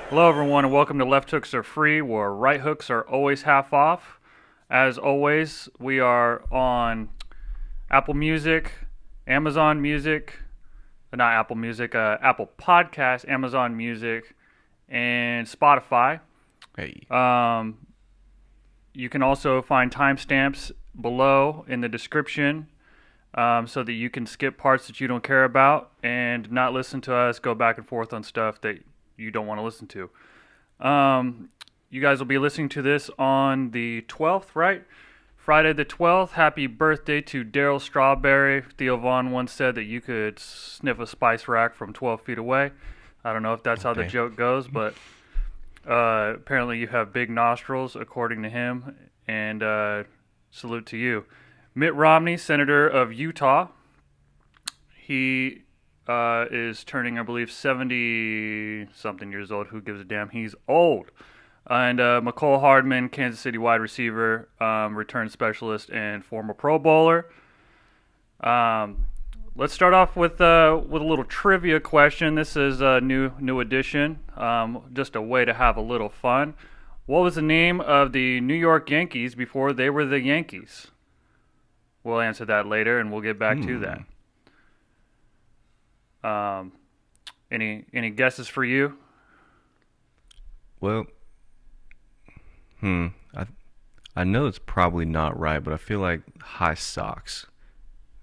Hello, everyone, and welcome to Left Hooks Are Free, where right hooks are always half off. As always, we are on Apple Music, Amazon Music, not Apple Music, Apple Podcasts, Amazon Music, and Spotify. Hey, Um, you can also find timestamps below in the description so that you can skip parts that you don't care about and not listen to us go back and forth on stuff that you don't want to listen to. Um, you guys will be listening to this on the 12th, right? Friday the 12th. Happy birthday to Daryl Strawberry. Theo Vaughn once said that you could sniff a spice rack from 12 feet away. I don't know if that's how the okay. joke goes, but apparently you have big nostrils, according to him, and salute to you. Mitt Romney, Senator of Utah. He is turning, I believe, 70 something years old. Who gives a damn? He's old. And McCole Hardman, Kansas City wide receiver, return specialist, and former Pro Bowler. Let's start off with a little trivia question. This is a new edition, just a way to have a little fun. What was the name of the New York Yankees before they were the Yankees? We'll answer that later, and we'll get back to that. Any guesses for you? Well, I I know it's probably not right, but I feel like high socks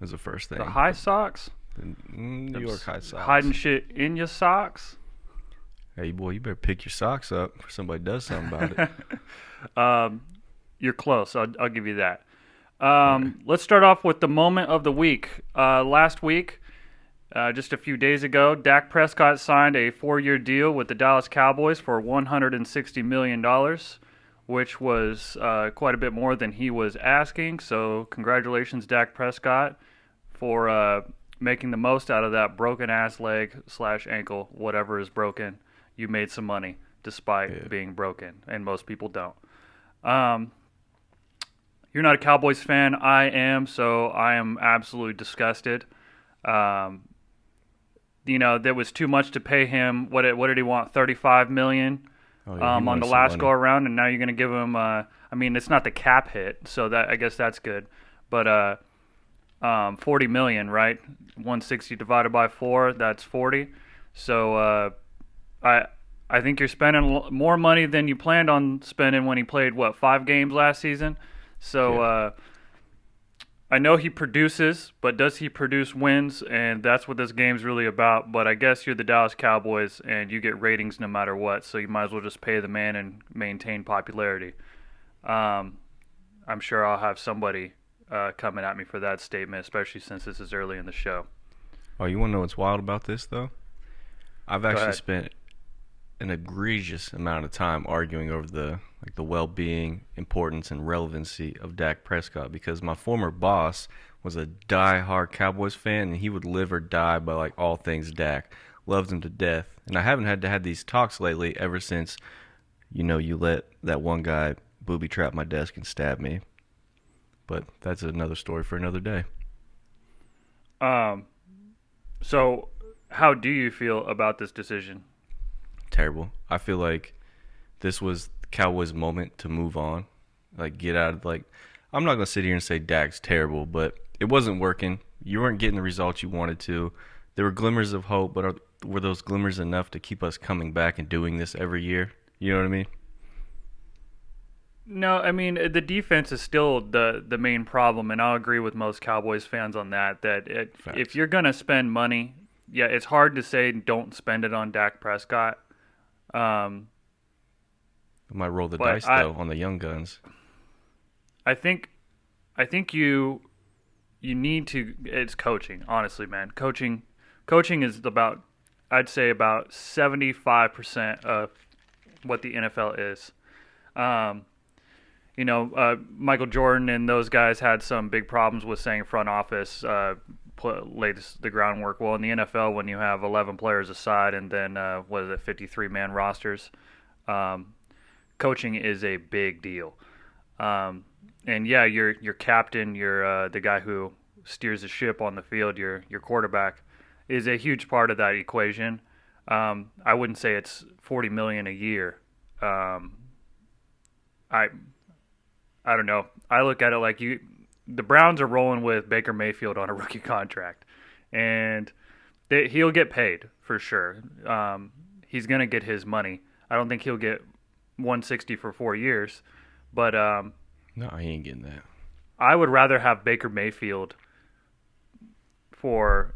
is the first The thing. High Sox? New York High Hiding Sox. shit in your socks? Hey, boy, you better pick your socks up before somebody does something about it. You're close. I'll give you that. Okay. Let's start off with the moment of the week. Last week, just a few days ago, Dak Prescott signed a 4-year deal with the Dallas Cowboys for $160 million, which was quite a bit more than he was asking. So congratulations, Dak Prescott, for making the most out of that broken-ass leg / ankle, whatever is broken. You made some money despite Yeah. being broken, and most people don't. Um, you're not a Cowboys fan. I am, so I am absolutely disgusted. Um, there was too much to pay him. What did he want? 35 million Oh yeah, he on wanted the some last go money. around, and now you're going to give him. I mean, it's not the cap hit, so that I guess that's good. But 40 million, right? 160 divided by 4, that's 40. So I I think you're spending more money than you planned on spending when he played 5 games last season. So Yeah. I know he produces, but does he produce wins? And that's what this game's really about. But I guess you're the Dallas Cowboys, and you get ratings no matter what. So you might as well just pay the man and maintain popularity. Um, I'm sure I'll have somebody coming at me for that statement, especially since this is early in the show. Oh, you want to know what's wild about this though? I've Go actually ahead. spent an egregious amount of time arguing over the well-being, importance, and relevancy of Dak Prescott because my former boss was a die-hard Cowboys fan and he would live or die by like all things Dak. Loved him to death, and I haven't had to have these talks lately ever since you let that one guy booby trap my desk and stab me. But that's another story for another day. Um, so, how do you feel about this decision? Terrible. I feel like this was Cowboys' moment to move on. Like get out of like I'm not gonna sit here and say Dak's terrible, but it wasn't working. You weren't getting the results you wanted to. There were glimmers of hope, but were those glimmers enough to keep us coming back and doing this every year? You know what I mean? No, I mean the defense is still the main problem, and I'll agree with most Cowboys fans on that. If Facts. you're gonna spend money, yeah, it's hard to say don't spend it on Dak Prescott. Um, I might roll the but dice though on the young guns. I think I think you need to. It's coaching, honestly, man. Coaching is about, I'd say, about 75% of what the NFL is. Um, Michael Jordan and those guys had some big problems with saying front office laid the groundwork. Well, in the NFL, when you have 11 players aside and then, 53-man rosters, um, coaching is a big deal. Um, and yeah, your captain, your the guy who steers the ship on the field, your quarterback, is a huge part of that equation. I wouldn't say it's $40 million a year. I I don't know. I look at it like the Browns are rolling with Baker Mayfield on a rookie contract, and he'll get paid for sure. He's gonna get his money. I don't think he'll get 160 for 4 years, but No, he ain't getting that. I would rather have Baker Mayfield for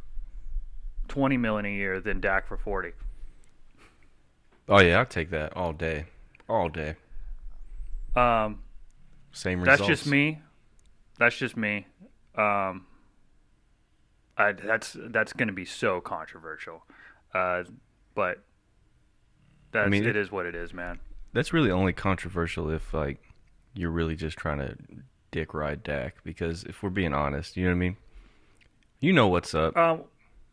20 million a year than Dak for 40. Oh yeah, I'll take that all day, all day. Same results. That's just me. That's just me. That's going to be so controversial, but it is what it is, man. That's really only controversial if like you're really just trying to dick ride Dak. Because if we're being honest, you know what I mean. You know what's up.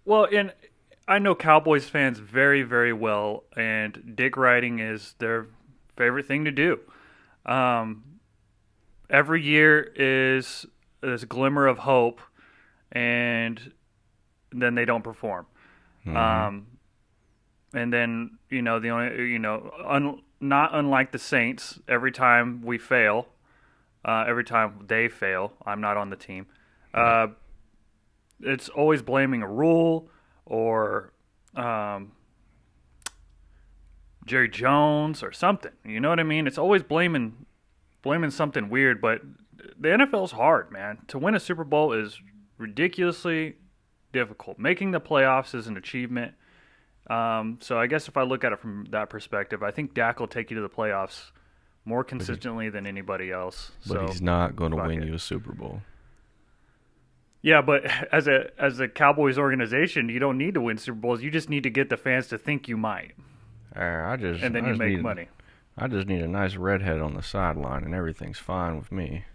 Well, and I know Cowboys fans very, very well, and dick riding is their favorite thing to do. Every year is this glimmer of hope, and then they don't perform. Mm-hmm. And then the only not unlike the Saints, every time we fail, every time they fail, I'm not on the team. It's always blaming a rule or Jerry Jones or something. You know what I mean? It's always blaming something weird, but the NFL's hard, man. To win a Super Bowl is ridiculously difficult. Making the playoffs is an achievement. So I guess if I look at it from that perspective, I think Dak will take you to the playoffs more consistently than anybody else. But he's not going to win you a Super Bowl. Yeah, but as a Cowboys organization, you don't need to win Super Bowls. You just need to get the fans to think you might. And then you make money. I just need a nice redhead on the sideline, and everything's fine with me.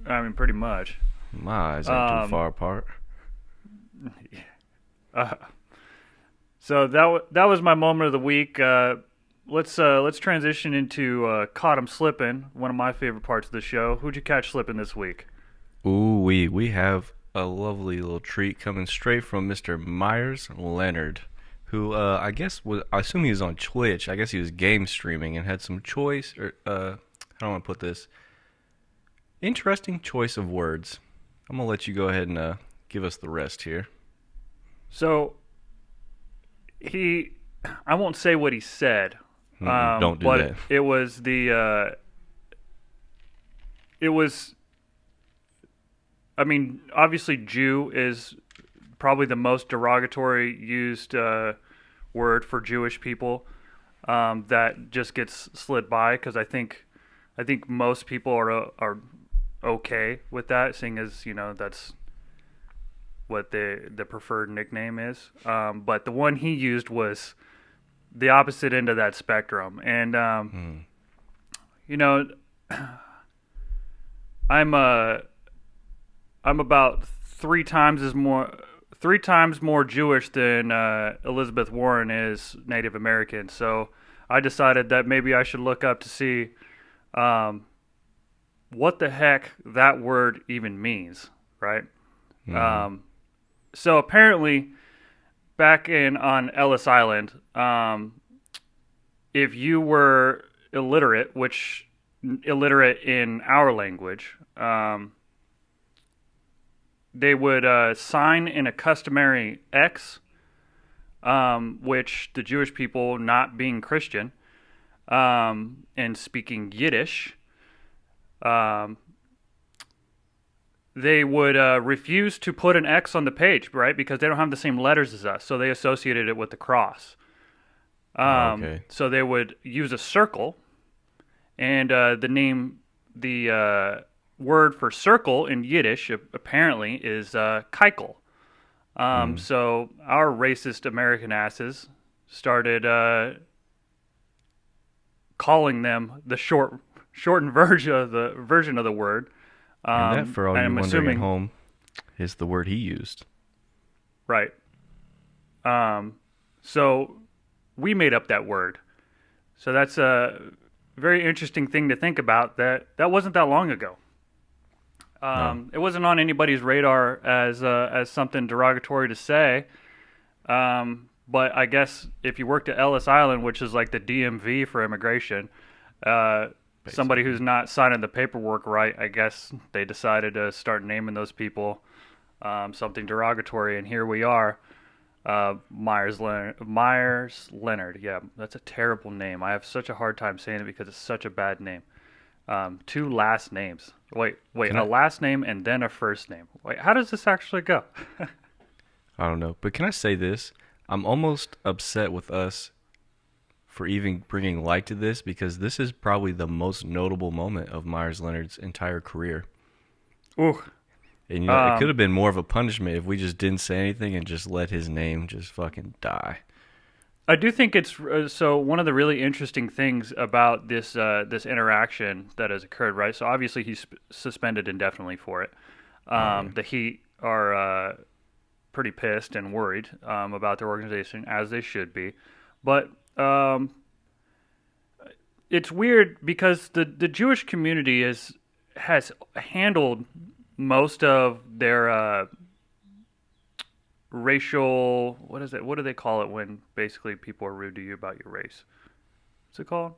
I mean, pretty much. My eyes ain't too far apart. So that was my moment of the week. Let's transition into Caught 'em Slippin', one of my favorite parts of the show. Who'd you catch slipping this week? Ooh, we have a lovely little treat coming straight from Mr. Meyer Leonard, who I assume he was on Twitch. I guess he was game streaming and had some choice, or how do I want to put this? Interesting choice of words. I'm going to let you go ahead and give us the rest here. So, I won't say what he said. Don't do but that. It was I mean, obviously Jew is probably the most derogatory used word for Jewish people that just gets slid by, because I think most people are okay with that, seeing as that's what the preferred nickname is. But the one he used was the opposite end of that spectrum, and I'm about three times more Jewish than Elizabeth Warren is Native American. So I decided that maybe I should look up to see what the heck that word even means, right? Mm-hmm. So apparently, back on Ellis Island, if you were illiterate, illiterate in our language, they would sign in a customary X, which the Jewish people, not being Christian and speaking Yiddish, they would refuse to put an X on the page, right? Because they don't have the same letters as us, so they associated it with the cross. Okay. So they would use a circle, and the word for circle in Yiddish apparently is keikel. So our racist American asses started calling them the shortened version of the word. And that, for all you wondering at home, is the word he used. Right. So we made up that word. So that's a very interesting thing to think about. That wasn't that long ago. No. It wasn't on anybody's radar as something derogatory to say. but I guess if you worked at Ellis Island, which is like the DMV for immigration, somebody who's not signing the paperwork right, I guess they decided to start naming those people something derogatory, and here we are. Myers Leonard. Yeah, that's a terrible name. I have such a hard time saying it because it's such a bad name. 2 last names. Wait, a last name and then a first name. Wait, how does this actually go? I don't know. But can I say this? I'm almost upset with us for even bringing light to this, because this is probably the most notable moment of Myers Leonard's entire career. Ooh. And it could have been more of a punishment if we just didn't say anything and just let his name just fucking die. I do think it's so. One of the really interesting things about this this interaction that has occurred, right? So obviously he's suspended indefinitely for it. The Heat are pretty pissed and worried about their organization, as they should be. But it's weird because the Jewish community has handled most of their racial, what do they call it when basically people are rude to you about your race? What's it called?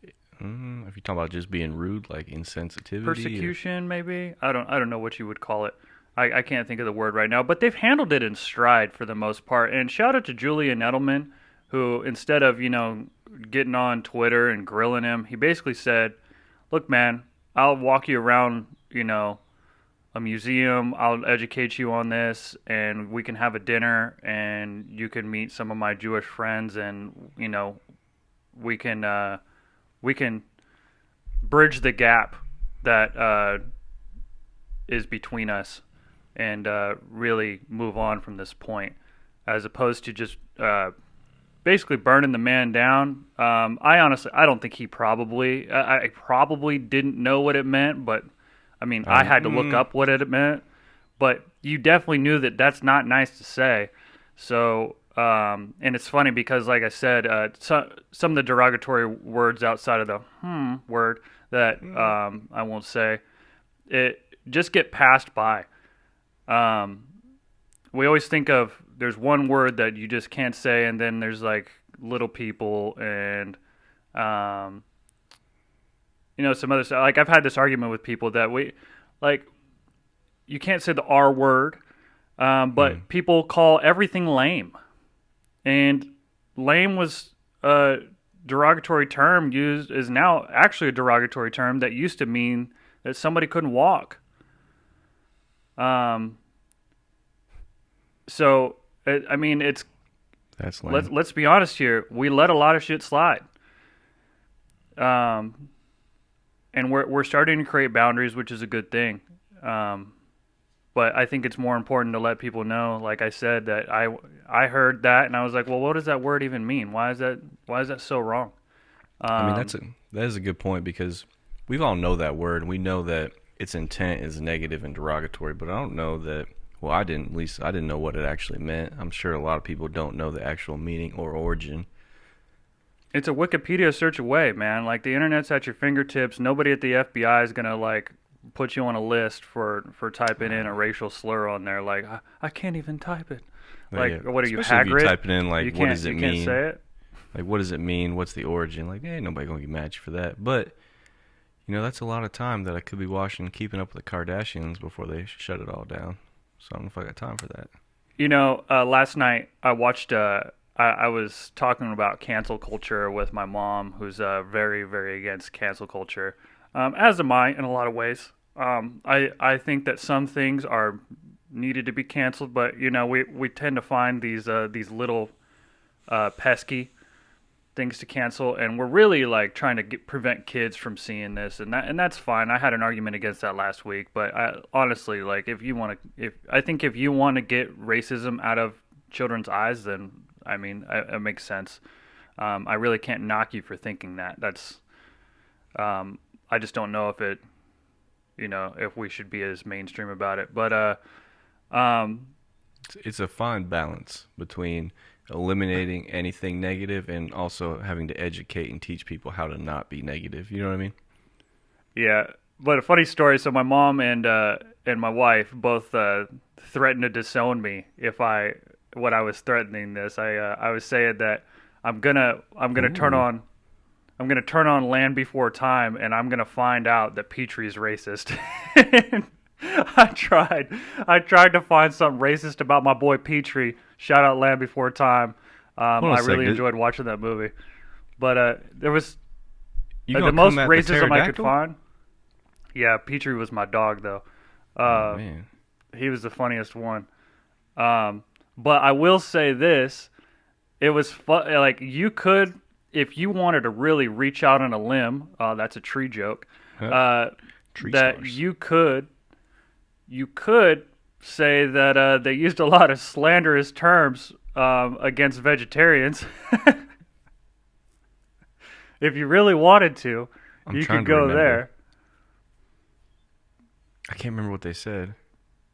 If you're talking about just being rude, like insensitivity, persecution, maybe. I don't know what you would call it. I can't think of the word right now, but they've handled it in stride for the most part. And shout out to Julian Edelman, who instead of getting on Twitter and grilling him, he basically said, "Look, man, I'll walk you around, a museum. I'll educate you on this, and we can have a dinner, and you can meet some of my Jewish friends, and we can bridge the gap that is between us, and really move on from this point, as opposed to just basically burning the man down." I don't think he probably didn't know what it meant, but I mean, I had to look up what it meant, but you definitely knew that that's not nice to say. So, and it's funny because, like I said, some of the derogatory words outside of the word that I won't say, it just get passed by. We always think of, there's one word that you just can't say, and then there's like little people and some other stuff. Like, I've had this argument with people that you can't say the R word, but people call everything lame. And lame was a derogatory term is now actually a derogatory term that used to mean that somebody couldn't walk. So, that's lame. Let's be honest here. We let a lot of shit slide. And we're starting to create boundaries, which is a good thing. But I think it's more important to let people know, like I said, that I heard that and I was like, well, what does that word even mean? Why is that so wrong? That is a good point, because we all know that word, and we know that its intent is negative and derogatory, but I don't know that. Well, I didn't know what it actually meant. I'm sure a lot of people don't know the actual meaning or origin. It's a Wikipedia search away, man. Like, the internet's at your fingertips. Nobody at the FBI is gonna put you on a list for typing in a racial slur on there. Like, I can't even type it. What are you, Hagrid? If you type it in, what does it mean? You can't say it. Like, what does it mean? What's the origin? Like, nobody gonna get mad at you for that. But that's a lot of time that I could be keeping up with the Kardashians before they shut it all down. So I don't know if I got time for that. Last night I watched. I was talking about cancel culture with my mom, who's very, very against cancel culture, as am I in a lot of ways. I think that some things are needed to be canceled, but we tend to find these little pesky things to cancel, and we're really trying to prevent kids from seeing this, and that's fine. I had an argument against that last week, but honestly, if you want to get racism out of children's eyes, then it makes sense. I really can't knock you for thinking that. That's I just don't know if it, if we should be as mainstream about it, but it's a fine balance between eliminating anything negative and also having to educate and teach people how to not be negative. You know what I mean? Yeah, but a funny story. So my mom and my wife both threatened to disown me if I when I was threatening this. I was saying that I'm gonna turn on Land Before Time, and I'm gonna find out that Petrie's racist. I tried to find something racist about my boy Petrie. Shout out Land Before Time. I really enjoyed watching that movie, but there was the most racism I could find. Yeah, Petrie was my dog though. Man. He was the funniest one. But I will say this: it was fun. Like you could, if you wanted to really reach out on a limb. That's a tree joke. Tree that stars. you could say that they used a lot of slanderous terms against vegetarians. If you really wanted to, you could go there. I can't remember what they said.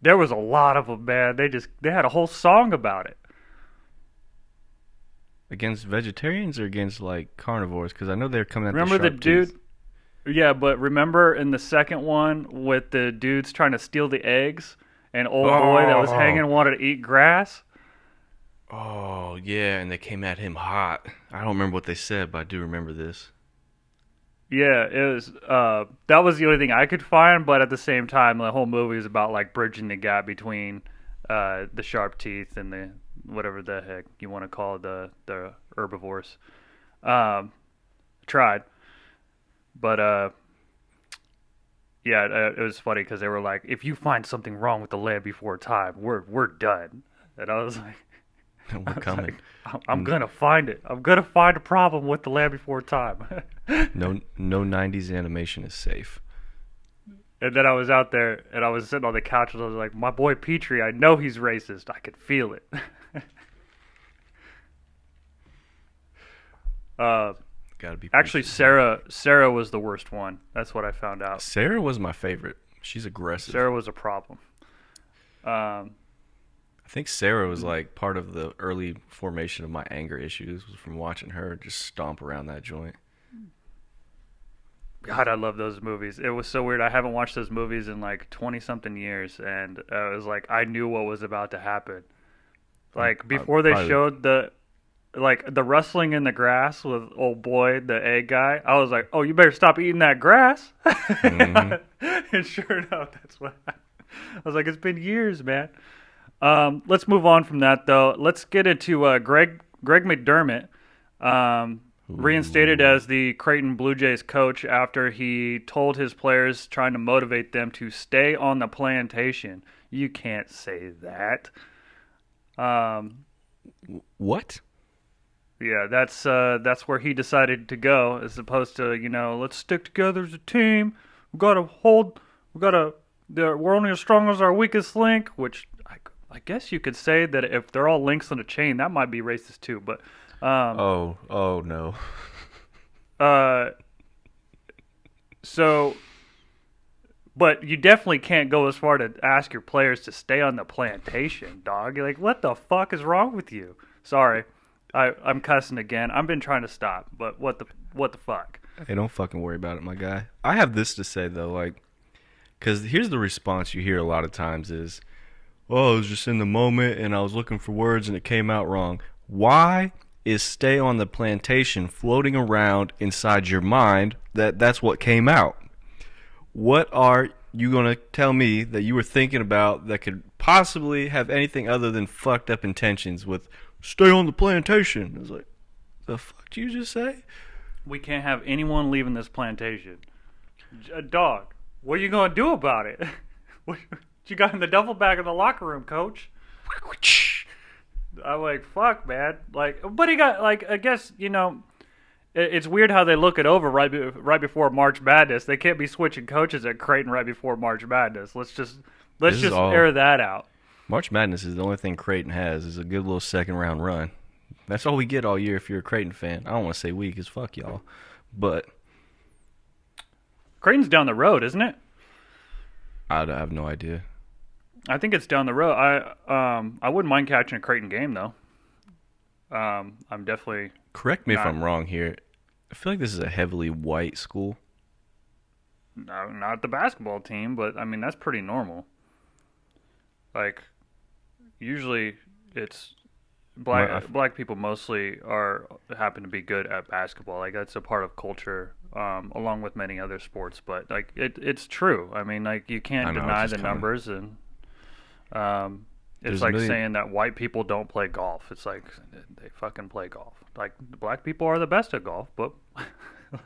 There was a lot of them, man. They had a whole song about it. Against vegetarians or against like carnivores? Because I know they're coming at Remember the dude? Yeah, but remember in the second one with the dudes trying to steal the eggs, and old boy that was hanging wanted to eat grass? Oh, yeah, and they came at him hot. I don't remember what they said, but I do remember this. Yeah, it was. That was the only thing I could find, but at the same time, the whole movie is about like bridging the gap between the sharp teeth and the whatever the heck you want to call the herbivores. Tried, but yeah, it was funny because they were like, "If you find something wrong with the Land Before Time, we're done." And I was like, We're coming. I'm gonna find it. I'm gonna find a problem with the Land Before Time. No 90s animation is safe. And then I was out there, and I was sitting on the couch, and I was like, my boy Petrie, I know he's racist. I could feel it. Gotta be. Actually, Sarah was the worst one. That's what I found out. Sarah was my favorite. She's aggressive. Sarah was a problem. I think Sarah was like part of the early formation of my anger issues was from watching her just stomp around that joint. God, I love those movies. It was so weird. I haven't watched those movies in like 20-something years, and it was like I knew what was about to happen. Like before they showed the rustling in the grass with old boy, the egg guy, I was like, oh, you better stop eating that grass. Mm-hmm. And sure enough, that's what happened. I was like, it's been years, man. Let's move on from that, though. Let's get into Greg McDermott, reinstated as the Creighton Blue Jays coach after he told his players, trying to motivate them to stay on the plantation. You can't say that. What? Yeah, that's where he decided to go, as opposed to, let's stick together as a team. We're only as strong as our weakest link, which I guess you could say that if they're all links on a chain, that might be racist too. But oh no. But you definitely can't go as far to ask your players to stay on the plantation, dog. You're like, what the fuck is wrong with you? Sorry, I'm cussing again. I've been trying to stop, but what the fuck? Hey, don't fucking worry about it, my guy. I have this to say though, like, because here's the response you hear a lot of times is, oh, I was just in the moment and I was looking for words and it came out wrong. Why is stay on the plantation floating around inside your mind that's what came out? What are you going to tell me that you were thinking about that could possibly have anything other than fucked up intentions with stay on the plantation? It's like, the fuck did you just say? We can't have anyone leaving this plantation. Dog, what are you going to do about it? What you got in the duffel bag in the locker room, coach? I'm like, fuck, man. Like, but he got, like, I guess, it's weird how they look it over right before March Madness. They can't be switching coaches at Creighton right before March Madness. Let's just air that out. March Madness is the only thing Creighton has is a good little second round run. That's all we get all year if you're a Creighton fan. I don't want to say we because fuck y'all, but Creighton's down the road, isn't it? I have no idea. I think it's down the road. I wouldn't mind catching a Creighton game though. I'm definitely. Correct me if I'm wrong here. I feel like this is a heavily white school. No, not the basketball team, but I mean that's pretty normal. Like, usually it's black people mostly happen to be good at basketball. Like that's a part of culture, along with many other sports. But like it's true. I mean, like you can't deny the numbers, and it's like saying that white people don't play golf. It's like they fucking play golf. Like black people are the best at golf, but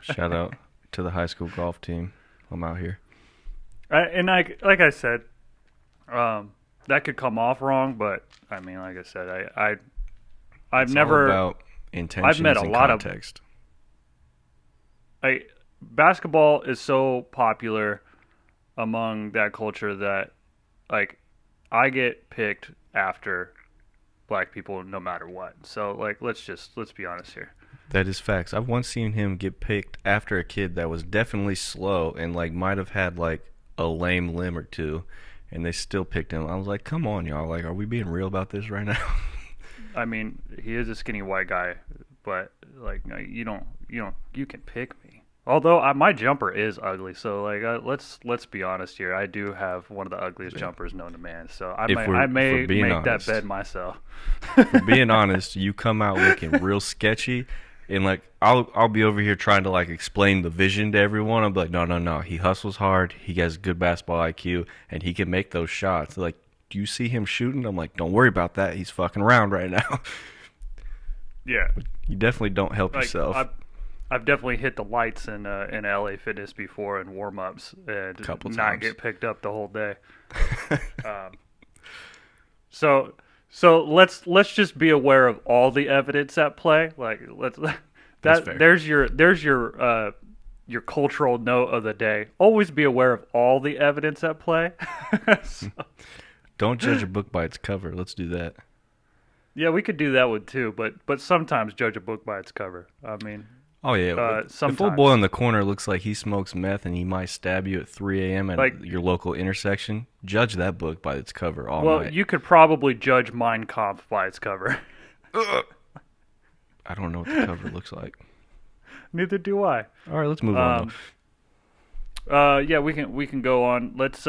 shout out to the high school golf team. I'm out here. And like I said, that could come off wrong, but I mean, like I said, I've never all about intentions I've met a and lot context. Basketball is so popular among that culture that like I get picked after black people no matter what. So like let's be honest here. That is facts. I've once seen him get picked after a kid that was definitely slow and like might have had like a lame limb or two, and they still picked him. I was like, come on, y'all. Like, are we being real about this right now? I mean, he is a skinny white guy, but like you can pick me. Although my jumper is ugly, so like let's be honest here. I do have one of the ugliest jumpers known to man, so I may make honest, that bed myself. For being honest, you come out looking real sketchy, and like I'll be over here trying to like explain the vision to everyone. I'm like, no. He hustles hard. He has good basketball IQ, and he can make those shots. They're like, do you see him shooting? I'm like, don't worry about that. He's fucking around right now. Yeah, you definitely don't help yourself. I've definitely hit the lights in LA Fitness before in warm-ups and not get picked up the whole day. So let's just be aware of all the evidence at play. Like there's your cultural note of the day. Always be aware of all the evidence at play. Don't judge a book by its cover. Let's do that. Yeah, we could do that one too, but sometimes judge a book by its cover. I mean, oh yeah, if old boy in the corner looks like he smokes meth and he might stab you at 3 a.m. at your local intersection, judge that book by its cover all night. Well, you could probably judge Mein Kampf by its cover. I don't know what the cover looks like. Neither do I. All right, let's move on. Yeah, we can go on. Let's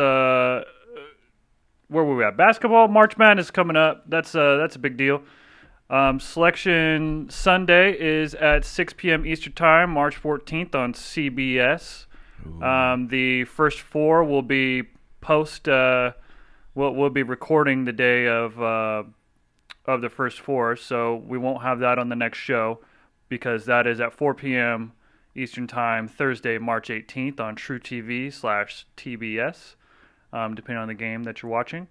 where were we at? Basketball, March Madness coming up. That's a big deal. Selection Sunday is at 6 p.m. Eastern Time, March 14th on CBS. The first four will be we'll be recording the day of the first four, so we won't have that on the next show because that is at 4 p.m. Eastern Time, Thursday, March 18th on True TV/TBS, depending on the game that you're watching.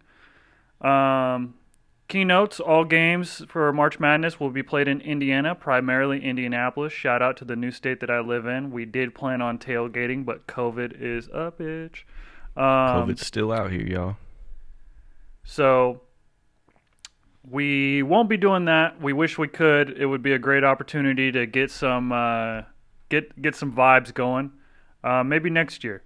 Keynotes, all games for March Madness will be played in Indiana, primarily Indianapolis. Shout out to the new state that I live in. We did plan on tailgating, but COVID is a bitch. COVID's still out here, y'all. So we won't be doing that. We wish we could. It would be a great opportunity to get some get some vibes going. Maybe next year.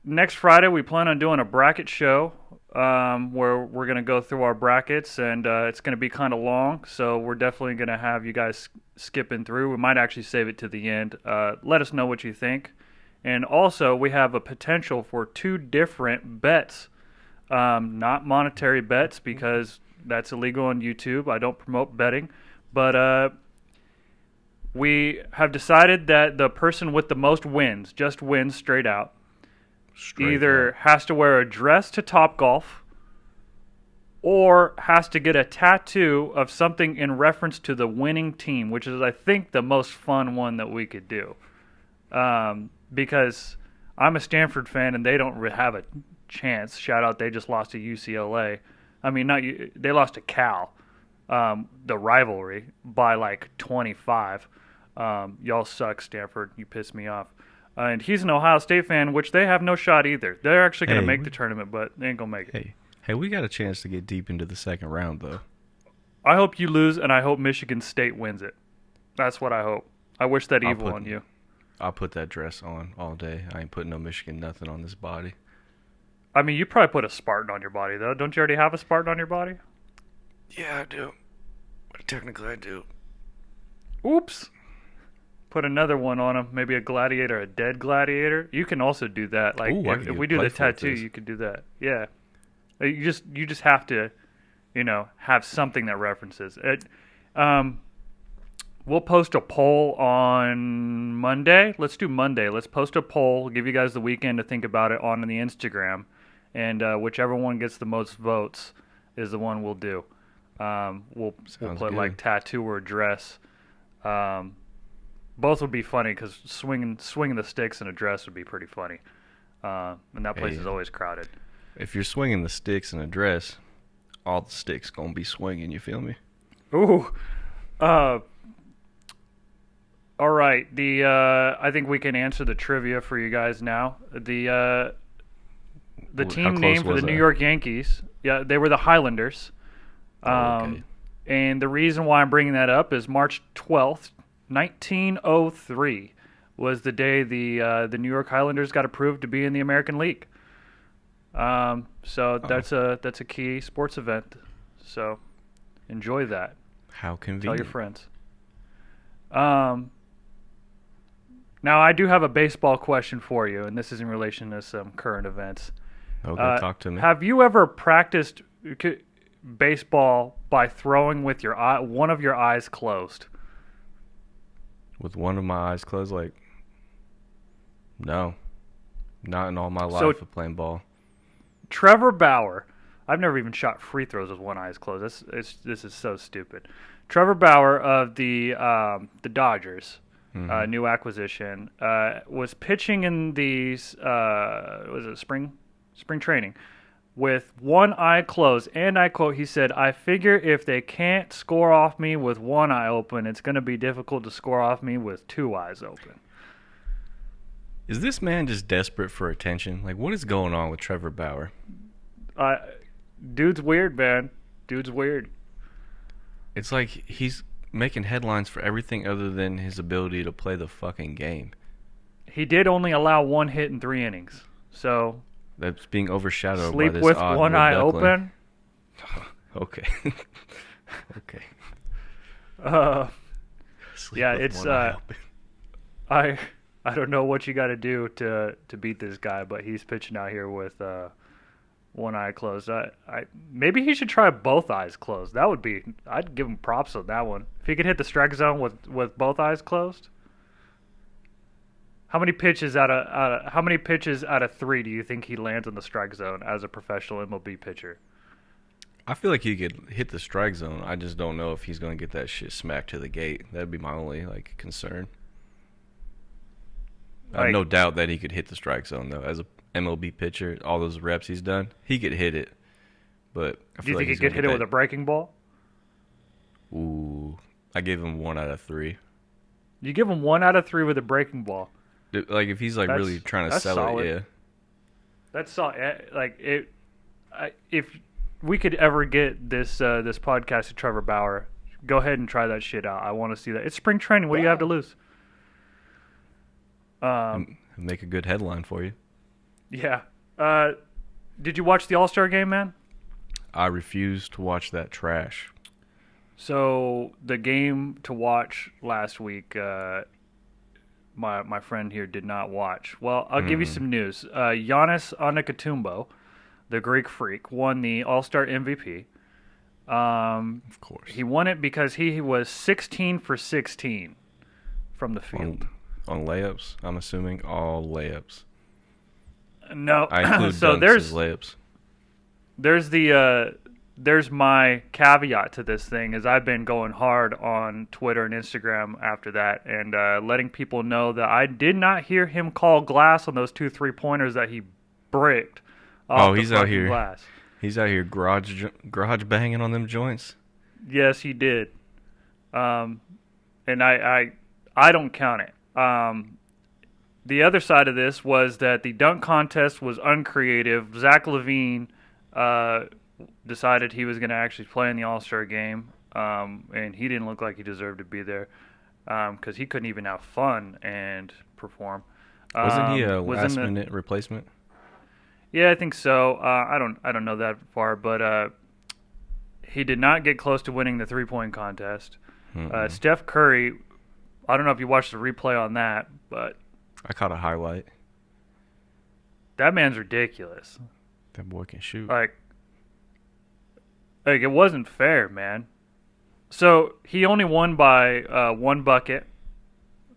Next Friday, we plan on doing a bracket show where we're going to go through our brackets, and it's going to be kind of long, so we're definitely going to have you guys skipping through. We might actually save it to the end. Let us know what you think. And also, we have a potential for 2 different bets, not monetary bets because that's illegal on YouTube. I don't promote betting, but we have decided that the person with the most wins, just wins straight out, either has to wear a dress to Topgolf or has to get a tattoo of something in reference to the winning team, which is, I think, the most fun one that we could do. Because I'm a Stanford fan and they don't have a chance. Shout out, they just lost to UCLA. I mean, they lost to Cal, the rivalry, by like 25. Y'all suck, Stanford. You piss me off. And he's an Ohio State fan, which they have no shot either. They're actually going to make the tournament, but they ain't going to make it. Hey, we got a chance to get deep into the second round, though. I hope you lose, and I hope Michigan State wins it. That's what I hope. I wish that evil on you. I'll put that dress on all day. I ain't putting no Michigan nothing on this body. I mean, you probably put a Spartan on your body, though. Don't you already have a Spartan on your body? Yeah, I do. Technically, I do. Oops. Put another one on him. Maybe a gladiator, a dead gladiator. You can also do that. Like, if we do the tattoo, you could do that. Yeah. You just have to have something that references it. We'll post a poll on Monday. Let's do Monday. Let's post a poll. Give you guys the weekend to think about it on the Instagram, and whichever one gets the most votes is the one we'll do. We'll put good. like tattoo or dress. Both would be funny because swinging the sticks in a dress would be pretty funny. And that place is always crowded. If you're swinging the sticks in a dress, all the sticks gonna be swinging. You feel me? Ooh. All right. I think we can answer the trivia for you guys now. The team name for the New York Yankees, they were the Highlanders. Okay. And the reason why I'm bringing that up is March 12th, 1903 was the day the New York Highlanders got approved to be in the American League. So that's a key sports event. So enjoy that. How convenient. Tell your friends. Now, I do have a baseball question for you, and this is in relation to some current events. Okay, talk to me. Have you ever practiced baseball by throwing with one of your eyes closed? With one of my eyes closed? No. Not in all my life of playing ball. Trevor Bauer. I've never even shot free throws with one eye closed. This is so stupid. Trevor Bauer of the Dodgers. New acquisition, was pitching in these was it spring training with one eye closed, and I quote, he said, "I figure if they can't score off me with one eye open, it's going to be difficult to score off me with two eyes open." Is this man just desperate for attention? What is going on with Trevor Bauer? Dude's weird, man. Dude's weird. It's like he's making headlines for everything other than his ability to play the fucking game. He did only allow one hit in 3 innings, so that's being overshadowed sleep by this with odd one eye duckling. open. Okay. Okay. Sleep Yeah, with it's one eye open. I don't know what you got to do to beat this guy, but he's pitching out here with one eye closed. Maybe he should try both eyes closed. I'd give him props on that one. If he could hit the strike zone with both eyes closed. How many pitches out of 3 do you think he lands in the strike zone as a professional MLB pitcher? I feel like he could hit the strike zone. I just don't know if he's going to get that shit smacked to the gate. That'd be my only concern. I have no doubt that he could hit the strike zone though. As a MLB pitcher, all those reps he's done, he could hit it. But I do you feel think like he could hit it with a breaking ball? Ooh, I gave him 1 out of 3. You give him 1 out of 3 with a breaking ball. If he's really trying to sell solid. it, yeah. That's solid. If we could ever get this podcast to Trevor Bauer, go ahead and try that shit out. I want to see that. It's spring training. What do you have to lose? Make a good headline for you. Yeah. Did you watch the All-Star game, man? I refuse to watch that trash. So the game to watch last week, my friend here did not watch. Well, I'll give you some news. Giannis Antetokounmpo, the Greek Freak, won the All-Star MVP. Of course. He won it because he was 16 for 16 from the field. On layups, I'm assuming all layups. No, I include so dunks as layups. There's my caveat to this thing is I've been going hard on Twitter and Instagram after that and letting people know that I did not hear him call glass on those 2 3-pointers that he bricked. He's out here. Glass. He's out here garage banging on them joints. Yes, he did. And I don't count it. The other side of this was that the dunk contest was uncreative. Zach LaVine decided he was going to actually play in the All-Star game, and he didn't look like he deserved to be there because he couldn't even have fun and perform. Wasn't he a last-minute replacement? Yeah, I think so. I don't know that far, but he did not get close to winning the 3-point contest. Steph Curry, I don't know if you watched the replay on that, but I caught a highlight. That man's ridiculous. That boy can shoot. Like, it wasn't fair, man. So he only won by one bucket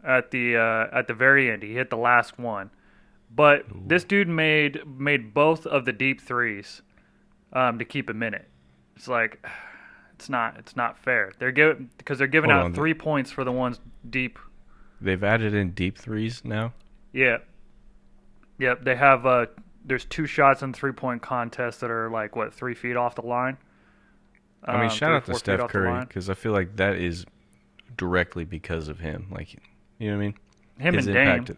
at the very end. He hit the last one, but this dude made both of the deep threes to keep him in it. It's like it's not fair. They're giving out 3 points for the ones deep. They've added in deep threes now. Yeah. Yep. They have there's 2 shots in the 3-point contest that are like 3 feet off the line. I mean, shout out to Steph Curry, because I feel like that is directly because of him. Like, you know what I mean? Him and Dame.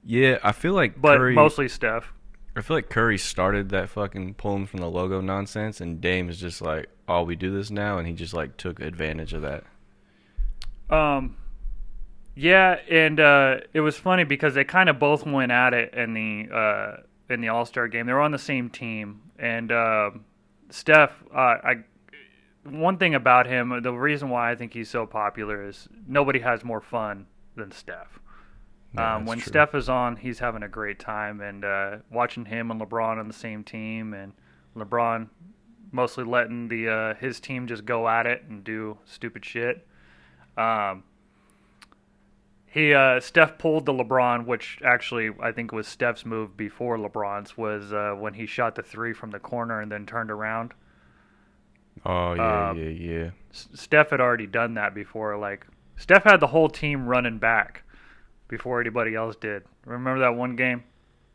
Yeah, I feel like but Curry... mostly Steph. I feel like Curry started that fucking pulling from the logo nonsense, and Dame is just like, oh, we do this now, and he just like took advantage of that. Yeah, and it was funny because they kind of both went at it in the All-Star game. They were on the same team, and Steph, one thing about him, the reason why I think he's so popular is nobody has more fun than Steph. When true. Steph is on, he's having a great time, and watching him and LeBron on the same team, and LeBron mostly letting his team just go at it and do stupid shit. Steph pulled the LeBron, which actually I think was Steph's move before LeBron's, was when he shot the 3 from the corner and then turned around. Oh, yeah. Steph had already done that before. Like, Steph had the whole team running back before anybody else did. Remember that one game?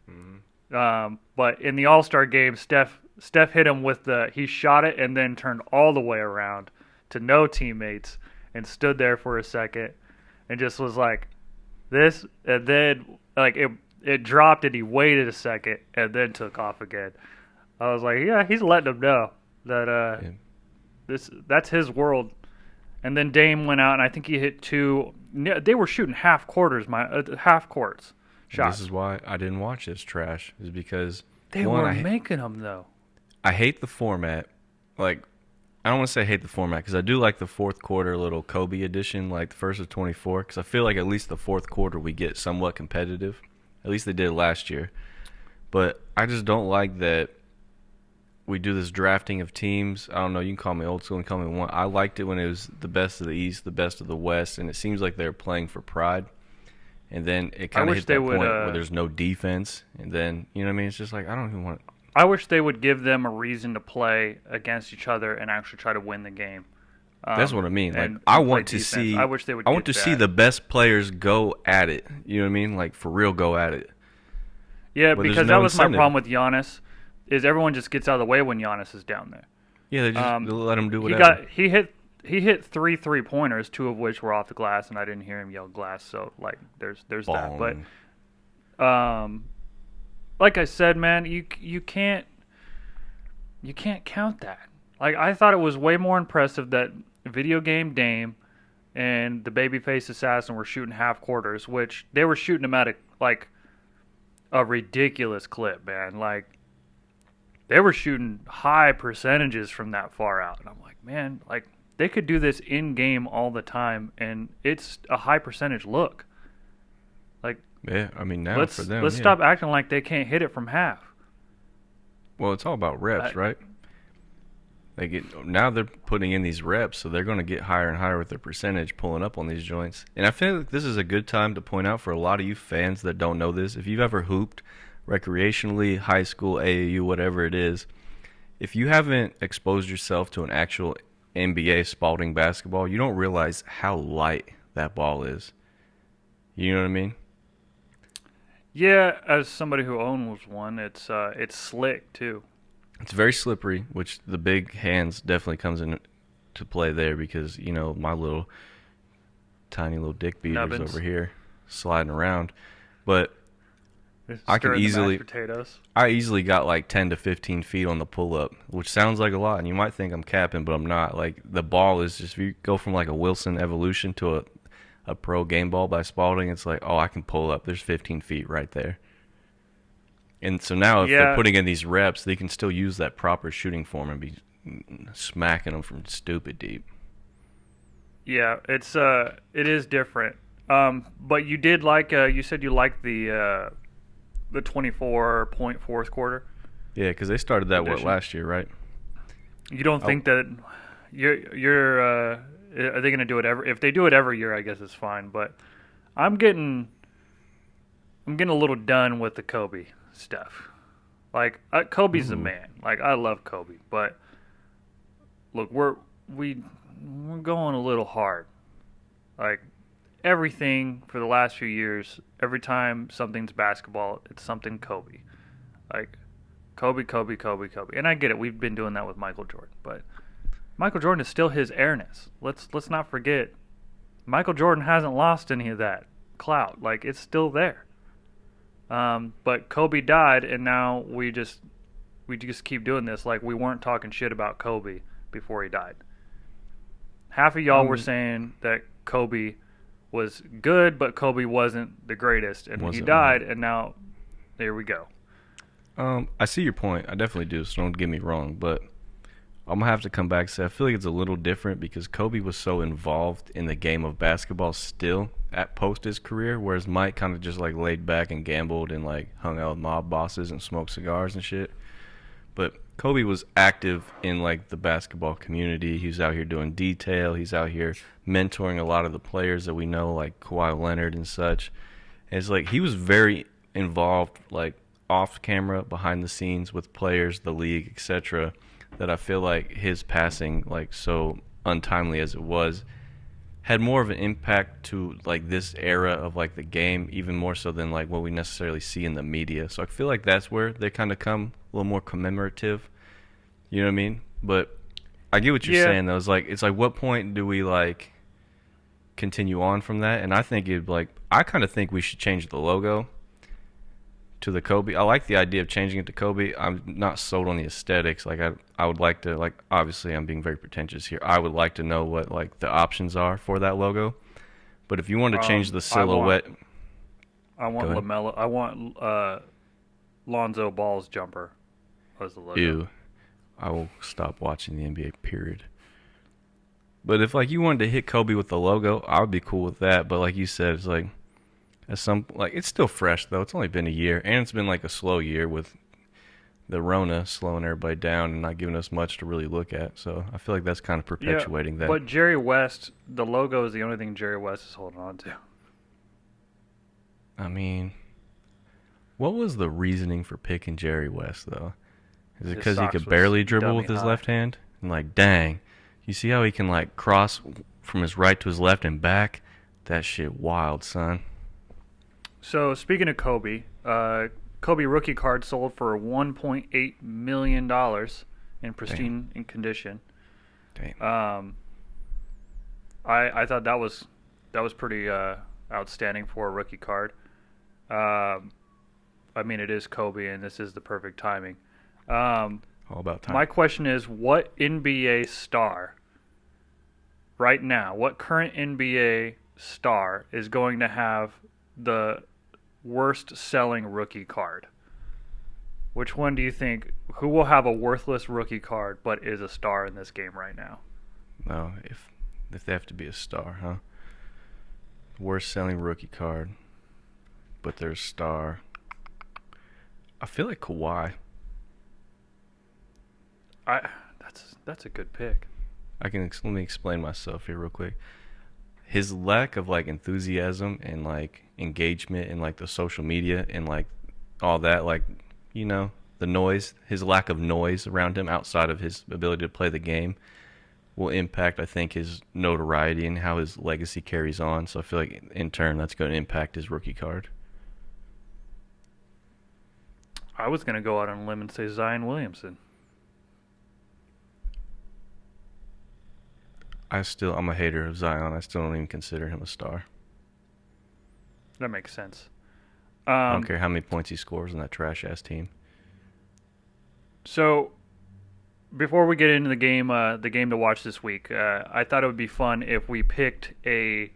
Mm-hmm. But in the All-Star game, Steph hit him with he shot it and then turned all the way around to no teammates and stood there for a second and just was like this, and then like it dropped and he waited a second and then took off again. I was like, yeah, he's letting them know that that's his world. And then Dame went out, and I think he hit 2. They were shooting half courts shots. This is why I didn't watch this trash, is because they weren't making them though. I hate the format. Like, I don't want to say I hate the format, because I do like the fourth quarter little Kobe edition, like the first of 24, because I feel like at least the fourth quarter we get somewhat competitive. At least they did last year. But I just don't like that we do this drafting of teams. I don't know, you can call me old school and call me one. I liked it when it was the best of the East, the best of the West, and it seems like they're playing for pride. And then it kind of hit that point where there's no defense. And then, you know what I mean? It's just like, I don't even want to... I wish they would give them a reason to play against each other and actually try to win the game. That's what I mean. Like, I want to see... I wish they would. I want to see the best players go at it. You know what I mean? Like, for real, go at it. Yeah, because that was my problem with Giannis, is everyone just gets out of the way when Giannis is down there. Yeah, they just let him do whatever. He hit 3 3-pointers, 2 of which were off the glass, and I didn't hear him yell glass. So like, there's that. But like I said, man, you can't count that. Like, I thought it was way more impressive that Video Game Dame and the Babyface Assassin were shooting half quarters, which they were shooting them at a ridiculous clip, man. Like, they were shooting high percentages from that far out. And I'm like, man, like, they could do this in-game all the time, and it's a high percentage look. Like, yeah, I mean, now let's stop acting like they can't hit it from half. Well, it's all about reps, right? Now they're putting in these reps, so they're going to get higher and higher with their percentage pulling up on these joints. And I feel like this is a good time to point out for a lot of you fans that don't know this, if you've ever hooped recreationally, high school, AAU, whatever it is, if you haven't exposed yourself to an actual NBA Spalding basketball, you don't realize how light that ball is. You know what I mean? Yeah, as somebody who owns one, it's slick too. It's very slippery, which the big hands definitely comes into play there, because, you know, my little tiny little dick beaters over here sliding around. But I easily got like 10 to 15 feet on the pull-up, which sounds like a lot, and you might think I'm capping, but I'm not. Like, the ball is just, if you go from like a Wilson Evolution to a pro game ball by Spalding, it's like, oh, I can pull up. There's 15 feet right there. And so now if they're putting in these reps, they can still use that proper shooting form and be smacking them from stupid deep. Yeah, it is different. But you did like, you said you liked the 24-point fourth quarter. Yeah, because they started that last year, right? You don't Oh, think that you're are they going to do it every? If they do it every year, I guess it's fine. But I'm getting I'm getting a little done with the Kobe stuff. Like Kobe's the ooh. man. Like I love Kobe, but look, we're going a little hard. Like everything for the last few years, every time something's basketball, it's something Kobe. Like Kobe, Kobe, Kobe, Kobe. And I get it. We've been doing that with Michael Jordan, but Michael Jordan is still his airness. Let's not forget Michael Jordan hasn't lost any of that clout. Like it's still there. But Kobe died, and now we just keep doing this like we weren't talking shit about Kobe before he died. Half of y'all were saying that Kobe was good, but Kobe wasn't the greatest, and he Wasn't died, and now there we go. I see your point. I definitely do. So don't get me wrong, but I'm gonna have to come back and say I feel like it's a little different because Kobe was so involved in the game of basketball still at post his career, whereas Mike kind of just like laid back and gambled and like hung out with mob bosses and smoked cigars and shit. But Kobe was active in like the basketball community. He was out here doing detail. He's out here mentoring a lot of the players that we know, like Kawhi Leonard and such. And it's like he was very involved, like off camera, behind the scenes with players, the league, etc. That I feel like his passing, like so untimely as it was, had more of an impact to like this era of like the game, even more so than like what we necessarily see in the media. So I feel like that's where they kind of come a little more commemorative. You know what I mean? But I get what you're Yeah, saying though. It's like what point do we like continue on from that? And I think it like I kind of think we should change the logo to the Kobe. I like the idea of changing it to Kobe. I'm not sold on the aesthetics. Like I would like to like obviously I'm being very pretentious here. I would like to know what like the options are for that logo. But if you want to change the I want silhouette, I go want ahead. Lamelo. I want Lonzo Ball's jumper as the logo. Ew, I will stop watching the NBA. Period. But if like you wanted to hit Kobe with the logo, I would be cool with that. But like you said, it's like as some like it's still fresh though. It's only been a year, and it's been like a slow year with the Rona slowing everybody down and not giving us much to really look at. So I feel like that's kind of Yeah, perpetuating that. but Jerry West, the logo is the only thing Jerry West is holding on to. I mean, what was the reasoning for picking Jerry West though? Is it His because he socks could was barely dribble dummy with his high. left hand? And like, dang, you see how he can like cross from his right to his left and back? That shit wild, son. So speaking of Kobe, Kobe rookie card sold for $1.8 million in pristine in condition. Damn. Um, I thought that was pretty outstanding for a rookie card. Um, I mean, it is Kobe, and this is the perfect timing. Um, All about time. my question is, what NBA star right now, what current NBA star is going to have the worst selling rookie card? Which one do you think? Who will have a worthless rookie card but is a star in this game right now? No, if they have to be a star, huh? Worst selling rookie card, but they're a star. I feel like Kawhi. I that's a good pick. Let me explain myself here real quick. His lack of like enthusiasm and like engagement and like the social media and like all that, like you know, the noise, his lack of noise around him outside of his ability to play the game will impact, I think, his notoriety and how his legacy carries on. So I feel like in turn that's going to impact his rookie card. I was gonna go out on a limb and say Zion Williamson. I'm a hater of Zion. I still don't even consider him a star. That makes sense. I don't Um, care how many points he scores on that trash ass team. so before we get into the game to watch this week, I thought it would be fun if we picked a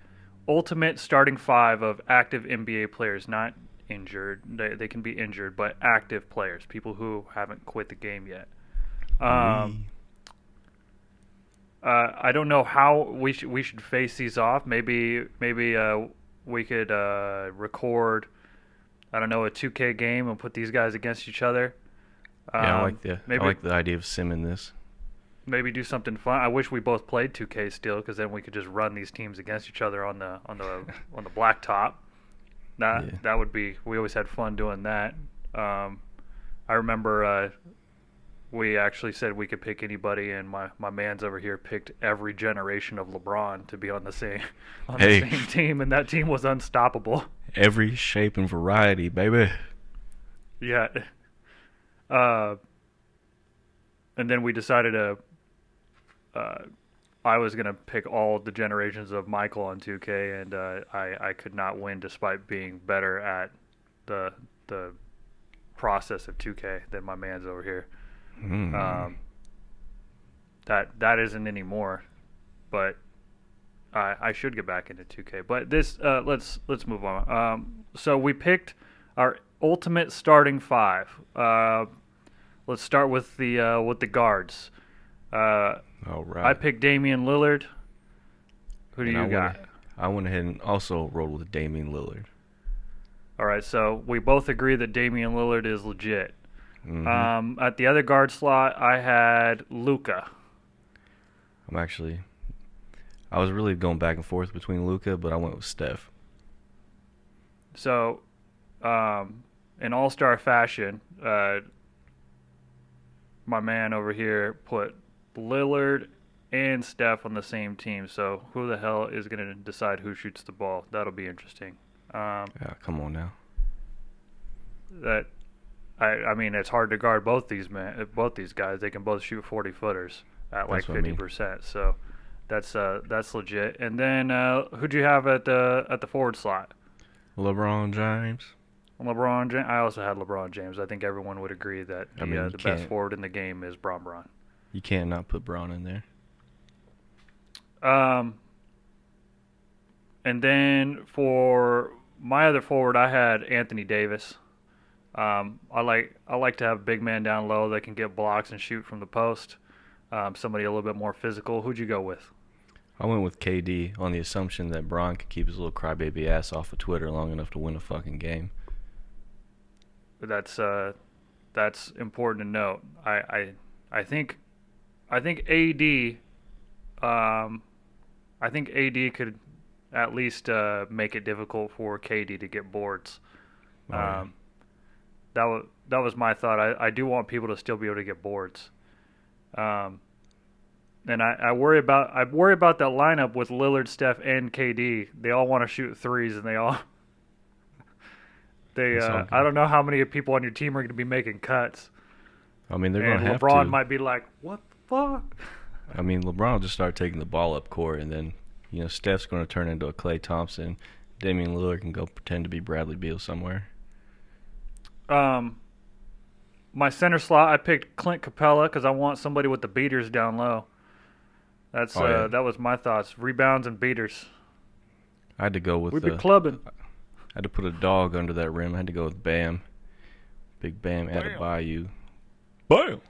ultimate starting five of active NBA players, not injured. They can be injured, but active players, people who haven't quit the game yet. Um, I don't know how we should face these off. Maybe we could record, I don't know, a 2K game and put these guys against each other. Yeah, I I like the idea of simming this. maybe do something fun. I wish we both played 2K still, because then we could just run these teams against each other on the blacktop. That would be. We always had fun doing that. I remember we actually said we could pick anybody, and my man's over here picked every generation of LeBron to be on the same the same team, and that team was unstoppable. Every shape and variety, baby. Yeah. And then we decided to. I was gonna pick all the generations of Michael on 2K, and I could not win despite being better at the process of 2K than my man's over here. That isn't anymore, but I should get back into 2K. But this let's move on. So we picked our ultimate starting five. Let's start with the guards. All right. I picked Damian Lillard. Who do you got? I went ahead and also rolled with Damian Lillard. All right, so we both agree that Damian Lillard is legit. Mm-hmm. At the other guard slot, I had Luka. I was really going back and forth between Luka, but I went with Steph. So, in all-star fashion, my man over here put Lillard and Steph on the same team. So who the hell is going to decide who shoots the ball? That'll be interesting. Yeah, come on now. I mean, it's hard to guard both these guys. They can both shoot 40-footers at like 50%. So that's legit. And then who'd you have at the forward slot? LeBron James. LeBron James. I also had LeBron James. I think everyone would agree that the best forward in the game is Bron. You can't not put Bron in there. And then for my other forward, I had Anthony Davis. I like to have a big man down low that can get blocks and shoot from the post. Somebody a little bit more physical. Who'd you go with? I went with KD on the assumption that Bron could keep his little crybaby ass off of Twitter long enough to win a fucking game. That's important to note. I think AD. I think AD could at least make it difficult for KD to get boards. That was my thought. I do want people to still be able to get boards. And I worry about that lineup with Lillard, Steph, and KD. They all want to shoot threes, and I don't know how many people on your team are going to be making cuts. I mean, they're going to have to. LeBron might be like, "What the fuck?" I mean, LeBron will just start taking the ball up court, and then Steph's going to turn into a Klay Thompson. Damian Lillard can go pretend to be Bradley Beal somewhere. My center slot, I picked Clint Capella because I want somebody with the beaters down low. That was my thoughts. Rebounds and beaters. I had to go with We've been clubbing. I had to put a dog under that rim. I had to go with Bam. Big Bam Adebayo. Bam!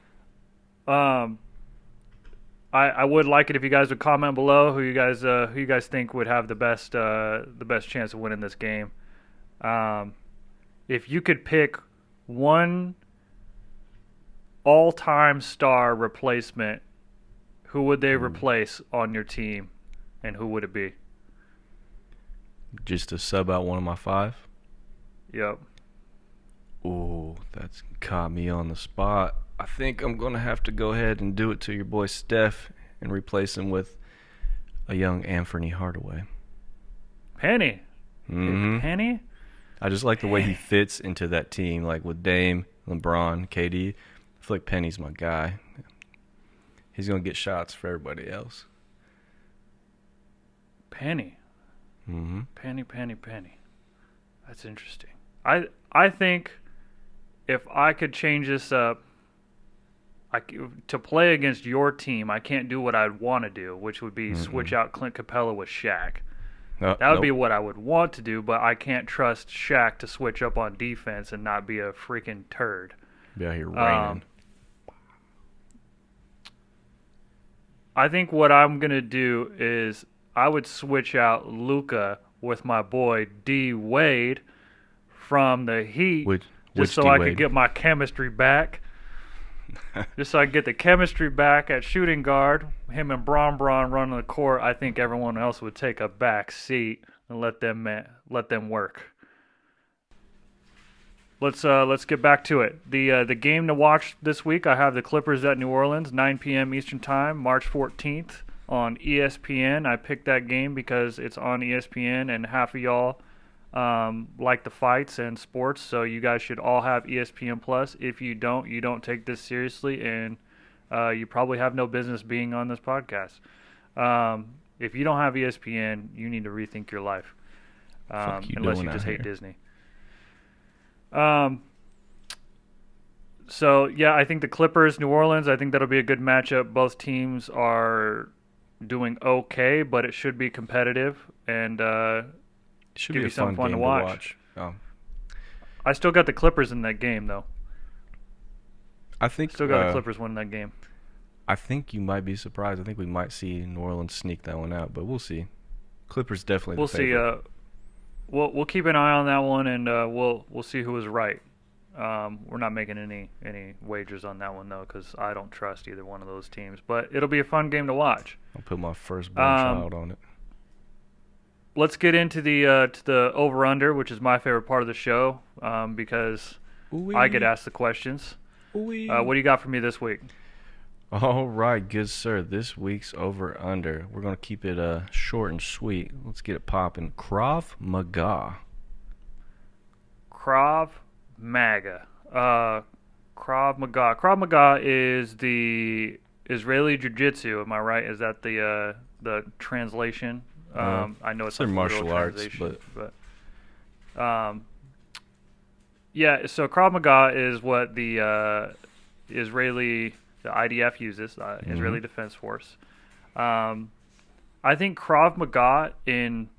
I would like it if you guys would comment below who you guys think would have the best chance of winning this game. If you could pick one all-time star replacement, who would they replace on your team, and who would it be? Just to sub out one of my five? Yep. Ooh, that's caught me on the spot. I think I'm going to have to go ahead and do it to your boy Steph and replace him with a young Anthony Hardaway. Penny? Mm-hmm. Penny? I just like the way he fits into that team, like with Dame, LeBron, KD. I feel like Penny's my guy. He's going to get shots for everybody else. Penny? Mm-hmm. Penny. That's interesting. I think if I could change this up, to play against your team, I can't do what I'd want to do, which would be switch out Clint Capella with Shaq. That would be what I would want to do, but I can't trust Shaq to switch up on defense and not be a freaking turd. Be out here raining. I think what I'm going to do is I would switch out Luka with my boy D. Wade from the Heat, Which just so I could get my chemistry back. Just so I can get the chemistry back at shooting guard. Him and Braun running the court. I think everyone else would take a back seat and let them work. Let's get back to it. The game to watch this week, I have the Clippers at New Orleans, 9 p.m. Eastern Time, March 14th on ESPN. I picked that game because it's on ESPN, and half of y'all like the fights and sports, so you guys should all have ESPN Plus. If you don't take this seriously, and you probably have no business being on this podcast. If you don't have ESPN, you need to rethink your life, unless you just hate Disney. So yeah, I think the Clippers, New Orleans, I think that'll be a good matchup. Both teams are doing okay, but it should be competitive, and should give be you something fun to watch. Oh. I still got the Clippers in that game, though. I think Still got the Clippers winning that game. I think you might be surprised. I think we might see New Orleans sneak that one out, but we'll see. Clippers definitely. We'll see. We'll keep an eye on that one, and we'll see who was right. We're not making any wagers on that one though, because I don't trust either one of those teams. But it'll be a fun game to watch. I'll put my firstborn child on it. Let's get into the over/under, which is my favorite part of the show, because I get asked the questions. What do you got for me this week? All right, good sir. This week's over/under. We're gonna keep it short and sweet. Let's get it popping. Krav Maga. Krav Maga. Krav Maga. Krav Maga is the Israeli Jiu-Jitsu. Am I right? Is that the translation? I know it's their like martial arts, but yeah. So Krav Maga is what the Israeli, the IDF uses, Israeli Defense Force. I think Krav Maga in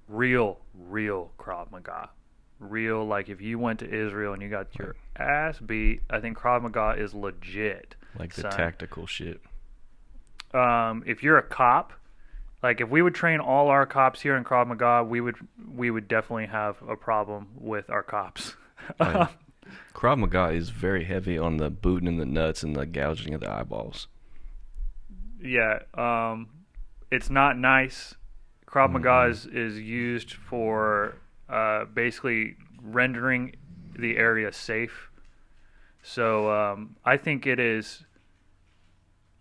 real Krav Maga, real, like if you went to Israel and you got your ass beat, I think Krav Maga is legit. Like the tactical shit. If you're a cop. Like, if we would train all our cops here in Krav Maga, we would definitely have a problem with our cops. Krav Maga is very heavy on the booting in the nuts and the gouging of the eyeballs. Yeah, it's not nice. Krav Maga is used for basically rendering the area safe. So I think it is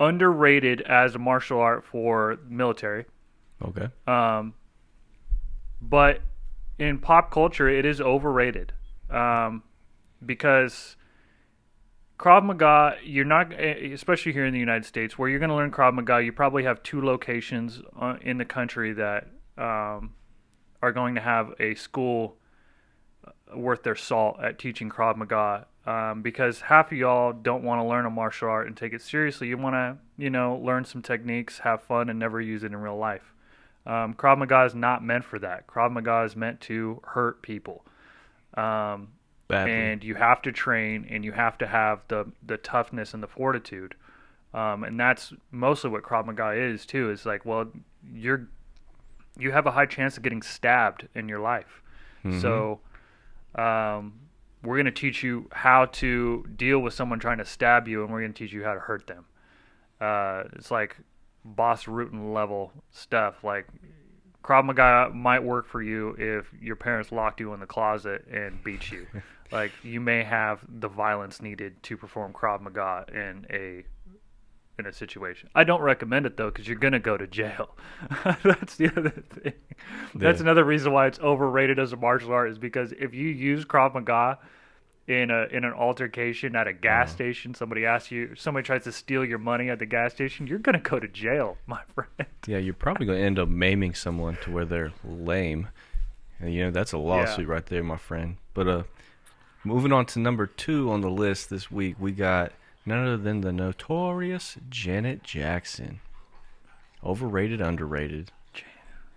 underrated as a martial art for military. Okay. But in pop culture, it is overrated. Because Krav Maga, you're not, especially here in the United States, where you're going to learn Krav Maga, you probably have two locations in the country that are going to have a school worth their salt at teaching Krav Maga. Because half of y'all don't want to learn a martial art and take it seriously. You want to, learn some techniques, have fun, and never use it in real life. Krav Maga is not meant for that. Krav Maga is meant to hurt people. And you have to train, and you have to have the toughness and the fortitude. And that's mostly what Krav Maga is, too. It's like, well, you have a high chance of getting stabbed in your life. So we're going to teach you how to deal with someone trying to stab you, and we're going to teach you how to hurt them. It's like boss Rutan level stuff. Like, Krav Maga might work for you if your parents locked you in the closet and beat you. Like, you may have the violence needed to perform Krav Maga in a situation. I don't recommend it, though, because you're going to go to jail. That's the other thing. That's another reason why it's overrated as a martial art, is because if you use Krav Maga in an altercation at a gas station, somebody tries to steal your money at the gas station, you're going to go to jail, my friend. Yeah, you're probably going to end up maiming someone to where they're lame. And, that's a lawsuit right there, my friend. But moving on to number 2 on the list this week, we got none other than the notorious Janet Jackson. Overrated, underrated.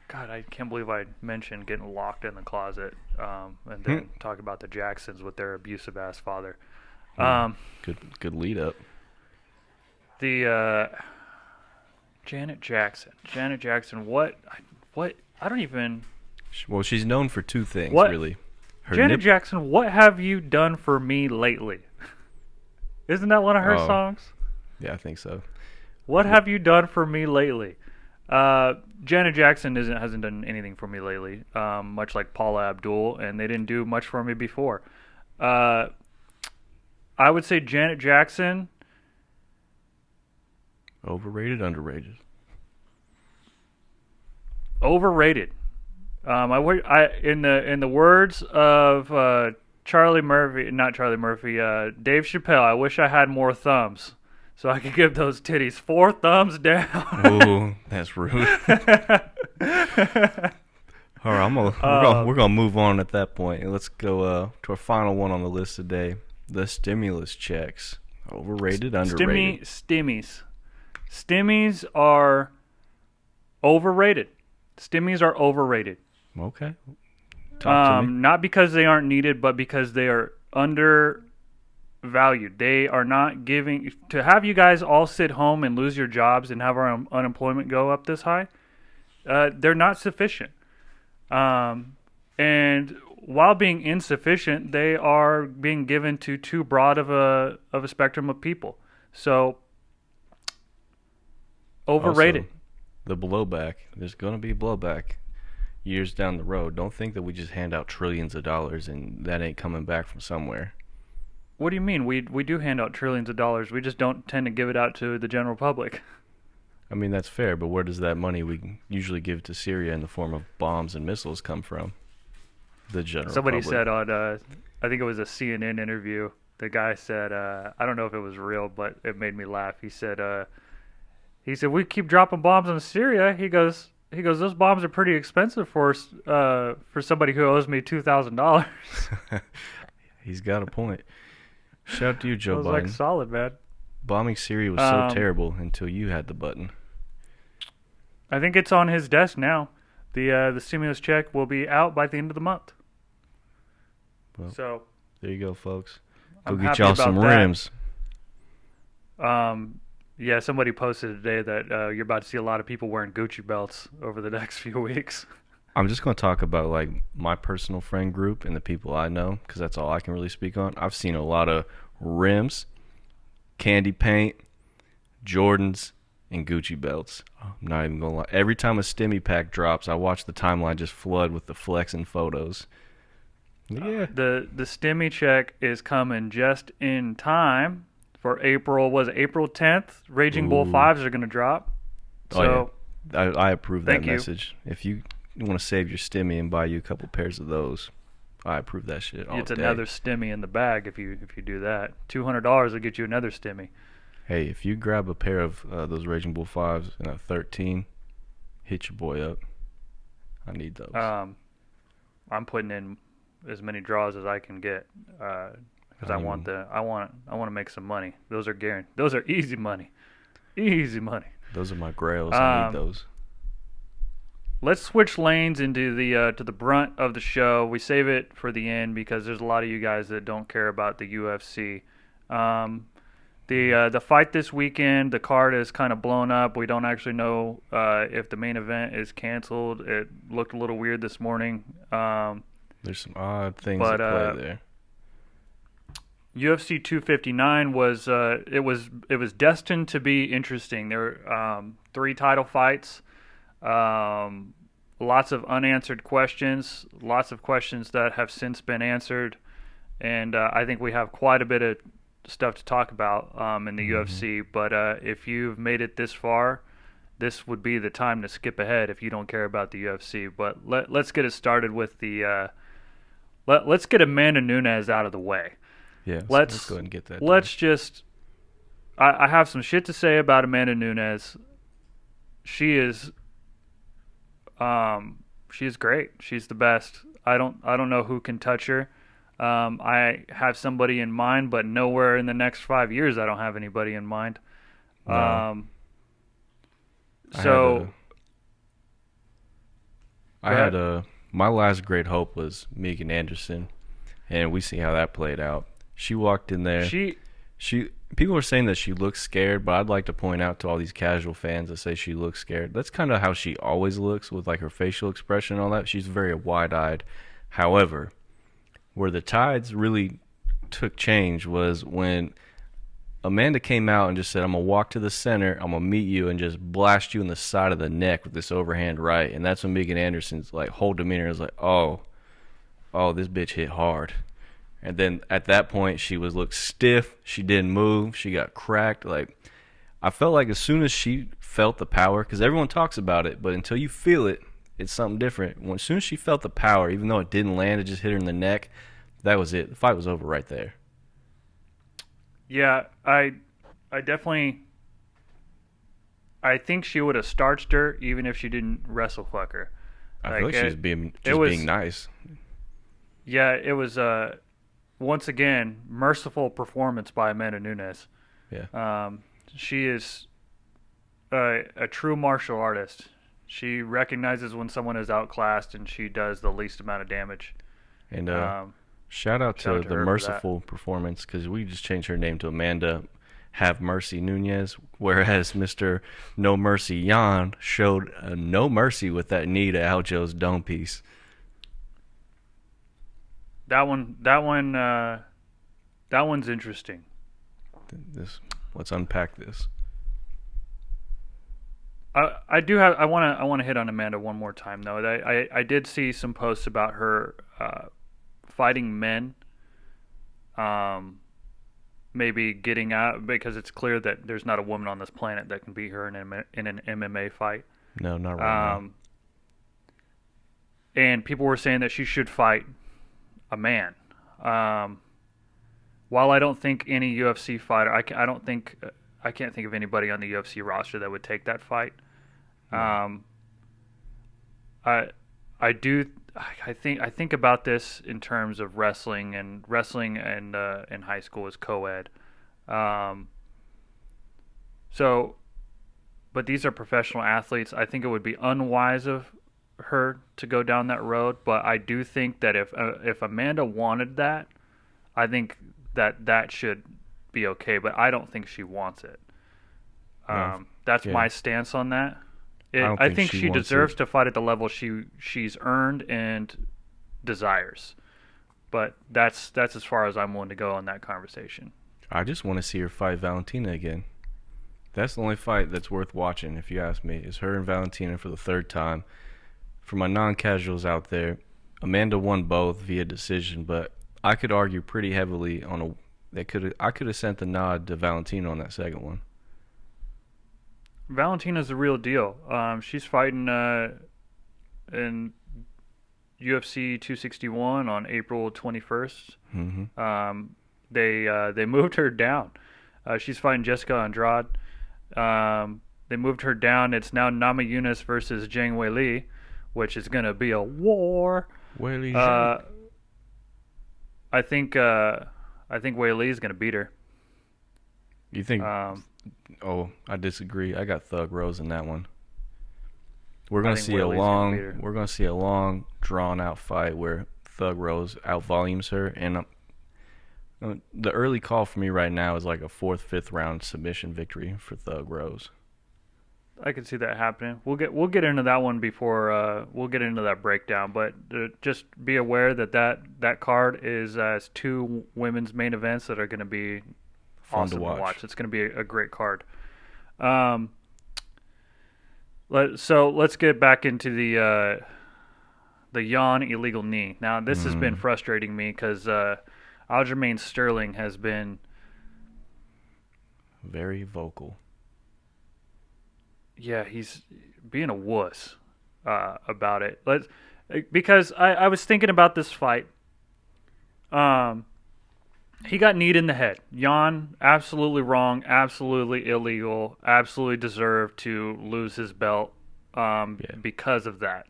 God, I can't believe I mentioned getting locked in the closet and then talk about the Jacksons with their abusive ass father. Good lead up. The Janet Jackson. What? I don't even. Well, she's known for 2 things, really. Janet Jackson, what have you done for me lately? Isn't that one of her Oh, songs? yeah, I think so. What have you done for me lately? Janet Jackson hasn't done anything for me lately, much like Paula Abdul, and they didn't do much for me before. Uh, I would say Janet Jackson, Overrated, underrated. overrated. In the words of Charlie Murphy, not Charlie Murphy, Dave Chappelle, I wish I had more thumbs so I could give those titties 4 thumbs down. Ooh, that's rude. All right, we're gonna move on at that point, and let's go to our final one on the list today: the stimulus checks. Overrated, underrated. Stimmies are overrated. Stimmies are overrated. Okay, talk to me. Not because they aren't needed, but because they are undervalued. They are not giving to have you guys all sit home and lose your jobs and have our unemployment go up this high. They're not sufficient. And while being insufficient, they are being given to too broad of a spectrum of people. So overrated. Also, the blowback. There's gonna be blowback years down the road. Don't think that we just hand out trillions of dollars and that ain't coming back from somewhere. What do you mean? We do hand out trillions of dollars. We just don't tend to give it out to the general public. I mean, that's fair, but where does that money we usually give to Syria in the form of bombs and missiles come from? The general Somebody public. said on, I think it was a CNN interview, the guy said, I don't know if it was real, but it made me laugh. He said, we keep dropping bombs on Syria. He goes, those bombs are pretty expensive for somebody who owes me $2,000. He's got a point. Shout out to you, Joe I was Biden. like, solid, man. Bombing Syria was so terrible until you had the button. I think it's on his desk now. The stimulus check will be out by the end of the month. Well, so there you go, folks. Go I'm get happy y'all about some that. rims. Yeah, somebody posted today that you're about to see a lot of people wearing Gucci belts over the next few weeks. I'm just going to talk about like my personal friend group and the people I know because that's all I can really speak on. I've seen a lot of rims, candy paint, Jordans, and Gucci belts. I'm not even going to lie. Every time a stimmy pack drops, I watch the timeline just flood with the flexing photos. Yeah. The stimmy check is coming just in time for April. Was it April 10th? Raging Bull 5s are going to drop. So, oh, yeah. I approve that thank you. message. If you want to save your stimmy and buy you a couple pairs of those, I approve that shit all it's day. another stimmy in the bag if you do that. $200 will get you another stimmy. Hey, if you grab a pair of those Raging Bull 5s and a 13, hit your boy up. I need those. I'm putting in as many draws as I can get because I want to make some money. Those are guaranteed. Those are easy money. Easy money. Those are my grails. I need those. Let's switch lanes into the to the brunt of the show. We save it for the end because there's a lot of you guys that don't care about the UFC. The fight this weekend, the card is kind of blown up. We don't actually know if the main event is canceled. It looked a little weird this morning. There's some odd things at play there. UFC 259 was destined to be interesting. There were 3 title fights, lots of unanswered questions, lots of questions that have since been answered, and I think we have quite a bit of stuff to talk about in the UFC. But if you've made it this far, this would be the time to skip ahead if you don't care about the UFC. But let's get it started with the let's get Amanda Nunes out of the way. Yeah, let's go ahead and get that. Let's just. I have some shit to say about Amanda Nunes. She is great. She's the best. I don't know who can touch her. I have somebody in mind, but nowhere in the next 5 years I don't have anybody in mind. No. My last great hope was Megan Anderson, and we see how that played out. She walked in there. People are saying that she looks scared, but I'd like to point out to all these casual fans that say she looks scared. That's kind of how she always looks with like her facial expression and all that. She's very wide-eyed. However, where the tides really took change was when Amanda came out and just said, I'm going to walk to the center, I'm going to meet you, and just blast you in the side of the neck with this overhand right. And that's when Megan Anderson's like whole demeanor is like, oh, this bitch hit hard. And then at that point, she looked stiff. She didn't move. She got cracked. Like, I felt like as soon as she felt the power, because everyone talks about it, but until you feel it, it's something different. As soon as she felt the power, even though it didn't land, it just hit her in the neck. That was it. The fight was over right there. Yeah, I definitely. I think she would have starched her even if she didn't wrestle fuck her. I feel like she was being nice. Yeah, it was once again merciful performance by Amanda Nunes. Yeah. She is a true martial artist. She recognizes when someone is outclassed, and she does the least amount of damage. And shout out to the merciful performance, because we just changed her name to Amanda Have Mercy Nunez, whereas Mr. No Mercy Jan showed no mercy with that knee to Aljo's dome piece. That one's interesting. Let's unpack this. I want to hit on Amanda one more time though. I did see some posts about her fighting men, maybe getting out, because it's clear that there's not a woman on this planet that can beat her in an MMA fight. No, not right now. And people were saying that she should fight a man. While I don't think any UFC fighter, I can't think of anybody on the UFC roster that would take that fight. I think about this in terms of wrestling, and in high school is co-ed. But these are professional athletes. I think it would be unwise of her to go down that road. But I do think that if Amanda wanted that, I think that should be okay. But I don't think she wants it. That's my stance on that. I think she deserves to fight at the level she's earned and desires. But that's as far as I'm willing to go on that conversation. I just want to see her fight Valentina again. That's the only fight that's worth watching, if you ask me, is her and Valentina for the third time. For my non-casuals out there, Amanda won both via decision, but I could argue pretty heavily on I could have sent the nod to Valentina on that second one. Valentina's the real deal. She's fighting in UFC 261 on April 21st. Mm-hmm. They moved her down. She's fighting Jessica Andrade. They moved her down. It's now Nama Yunus versus Zhang Weili, which is going to be a war. Weili. I think Weili is going to beat her. You think? I disagree. I got Thug Rose in that one. We're gonna see a long, drawn-out fight where Thug Rose outvolumes her, and the early call for me right now is like a 4th, 5th round submission victory for Thug Rose. I could see that happening. We'll get into that one before we'll get into that breakdown. But just be aware that card is as 2 women's main events that are going to be fun awesome to watch. It's going to be a great card. Let's get back into the Jan illegal knee. Now this has been frustrating me because Aljamain Sterling has been very vocal. Yeah, he's being a wuss about it. Because I was thinking about this fight. He got kneed in the head. Jan, absolutely wrong, absolutely illegal, absolutely deserved to lose his belt because of that.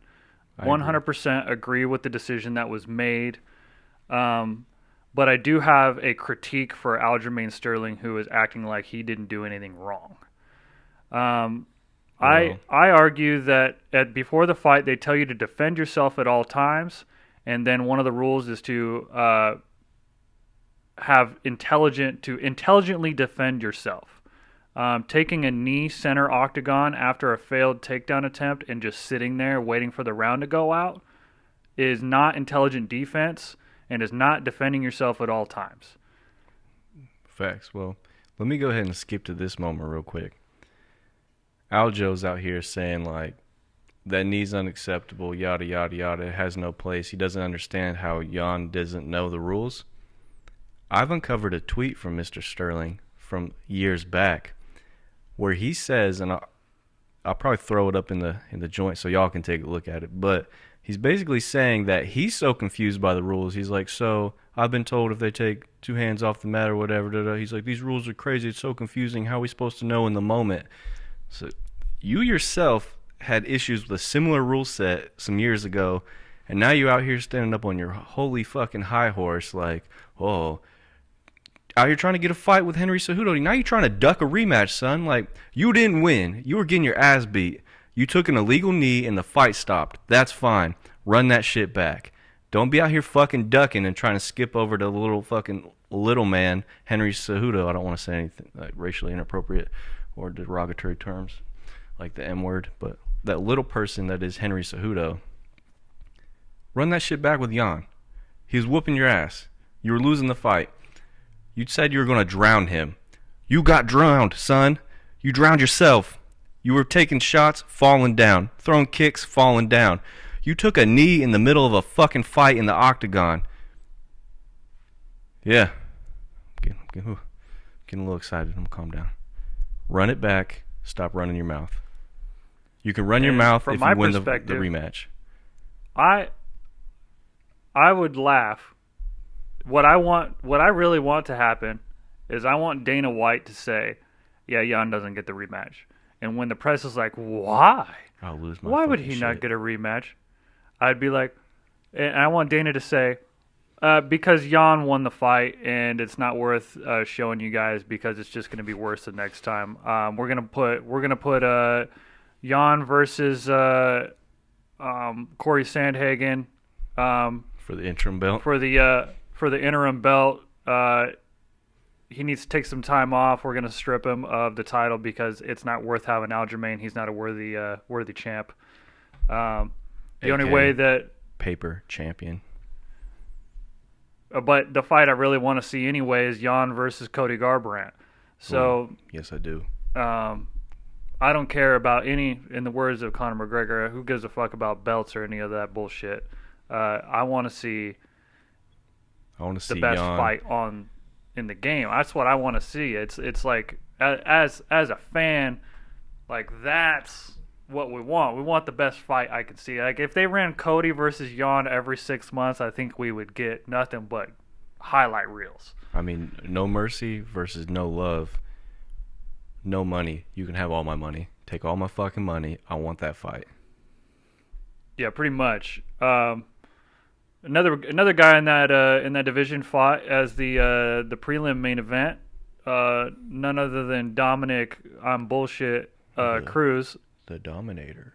100% agree with the decision that was made. But I do have a critique for Aljamain Sterling, who is acting like he didn't do anything wrong. I argue that before the fight, they tell you to defend yourself at all times, and then one of the rules is to intelligently defend yourself. Taking a knee center octagon after a failed takedown attempt and just sitting there waiting for the round to go out is not intelligent defense and is not defending yourself at all times. Facts. Well, let me go ahead and skip to this moment real quick. Aljo's out here saying, like, that knee's unacceptable, yada, yada, yada. It has no place. He doesn't understand how Jan doesn't know the rules. I've uncovered a tweet from Mr. Sterling from years back where he says, and I'll probably throw it up in the joint so y'all can take a look at it, but he's basically saying that he's so confused by the rules. He's like, so I've been told if they take 2 hands off the mat or whatever, he's like, these rules are crazy. It's so confusing. How are we supposed to know in the moment? So you yourself had issues with a similar rule set some years ago, and now you're out here standing up on your holy fucking high horse like, oh, out here trying to get a fight with Henry Cejudo. Now you're trying to duck a rematch, son. Like, you didn't win. You were getting your ass beat. You took an illegal knee and the fight stopped. That's fine. Run that shit back. Don't be out here fucking ducking and trying to skip over to the little man, Henry Cejudo. I don't want to say anything like racially inappropriate or derogatory terms like the M word, but that little person that is Henry Cejudo. Run that shit back with Jan. He was whooping your ass. You were losing the fight. You said you were going to drown him. You got drowned, son. You drowned yourself. You were taking shots, falling down. Throwing kicks, falling down. You took a knee in the middle of a fucking fight in the octagon. Yeah. I'm getting a little excited. I'm going to calm down. Run it back. Stop running your mouth. You can run your mouth if you win the rematch. I would laugh. What I really want to happen is I want Dana White to say, yeah, Jan doesn't get the rematch. And when the press is like, why? I'll lose my Why would he not get a rematch? I'd be like, and I want Dana to say, because Jan won the fight and it's not worth showing you guys because it's just going to be worse the next time. We're gonna put Jan versus Corey Sandhagen for the interim belt. For the interim belt, he needs to take some time off. We're going to strip him of the title because it's not worth having Aljamain. He's not a worthy champ. The only way that paper champion. But the fight I really want to see anyway is Jan versus Cody Garbrandt. So yes, I do. I don't care about any, in the words of Conor McGregor, who gives a fuck about belts or any of that bullshit. I want to see the best Jan fight in the game. That's what I want to see. It's like as a fan, like that's what we want. We want the best fight I can see. Like if they ran Cody versus Jan every 6 months, I think we would get nothing but highlight reels. I mean, no mercy versus no love. No money. You can have all my money. Take all my fucking money. I want that fight. Yeah, pretty much. Another guy in that division fought as the prelim main event. None other than Dominic Cruz. The Dominator.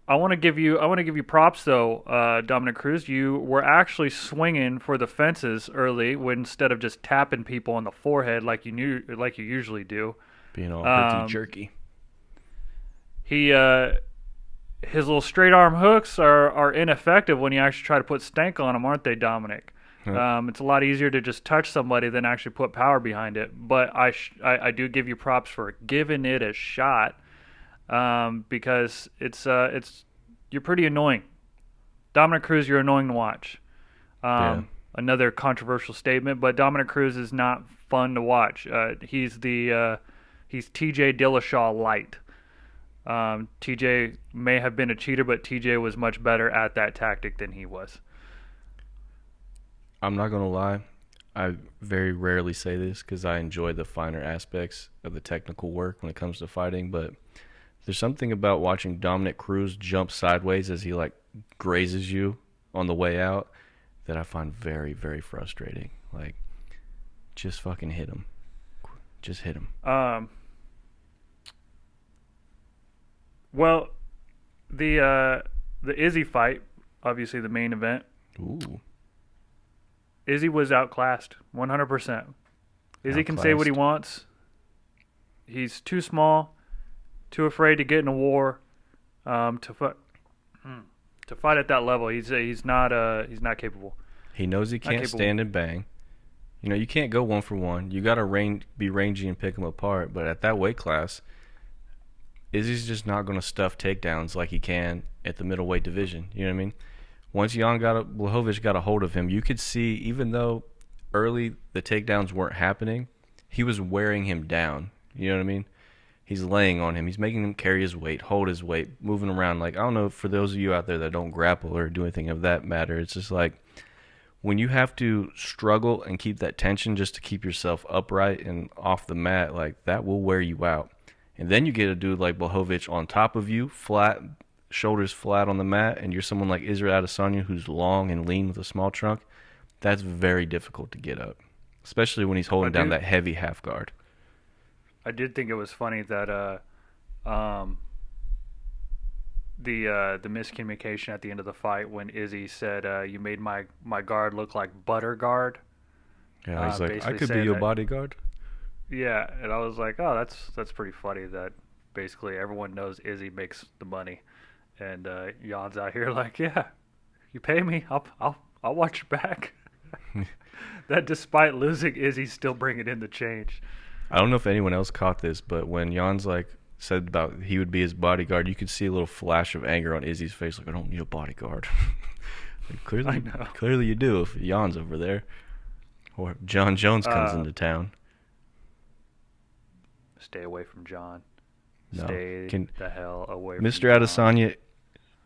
I want to give you props though, Dominic Cruz. You were actually swinging for the fences early, instead of just tapping people on the forehead like you usually do. Being all herky jerky. His little straight arm hooks are ineffective when you actually try to put stank on them, aren't they, Dominic? It's a lot easier to just touch somebody than actually put power behind it. But I do give you props for giving it a shot, because it's you're pretty annoying. Dominic Cruz, you're annoying to watch. Another controversial statement, but Dominic Cruz is not fun to watch. He's TJ Dillashaw light. TJ may have been a cheater, but TJ was much better at that tactic than he was. I'm not going to lie. I very rarely say this because I enjoy the finer aspects of the technical work when it comes to fighting, but there's something about watching Dominic Cruz jump sideways as he like grazes you on the way out that I find very, very frustrating. Like, just fucking hit him. Just hit him. Well, the Izzy fight, obviously the main event. Ooh. Izzy was outclassed, 100%. Izzy can say what he wants. He's too small, too afraid to get in a war, to fight at that level. He's not capable. He knows he can't stand and bang. You know, you can't go 1-for-1. You got to be rangy and pick them apart. But at that weight class, Izzy's just not going to stuff takedowns like he can at the middleweight division. You know what I mean? Once Blachowicz got a hold of him, you could see, even though early the takedowns weren't happening, he was wearing him down. You know what I mean? He's laying on him. He's making him carry his weight, hold his weight, moving around. Like, I don't know, for those of you out there that don't grapple or do anything of that matter, it's just like when you have to struggle and keep that tension just to keep yourself upright and off the mat, like that will wear you out. And then you get a dude like Blachowicz on top of you, flat, shoulders flat on the mat, and you're someone like Israel Adesanya who's long and lean with a small trunk. That's very difficult to get up, especially when he's holding down that heavy half guard. I did think it was funny that the miscommunication at the end of the fight when Izzy said, "You made my guard look like butter guard." Yeah, he's like, "I could be your bodyguard." Yeah, and I was like, "Oh, that's pretty funny." That basically everyone knows Izzy makes the money, and Jan's out here like, "Yeah, you pay me, I'll watch your back." That despite losing, Izzy's still bringing in the change. I don't know if anyone else caught this, but when Jan's said about he would be his bodyguard, you could see a little flash of anger on Izzy's face, like, I don't need a bodyguard. Like, clearly you do if Jan's over there. Or if John Jones comes into town. Stay away from John. No. Stay the hell away from Mr. John. Adesanya,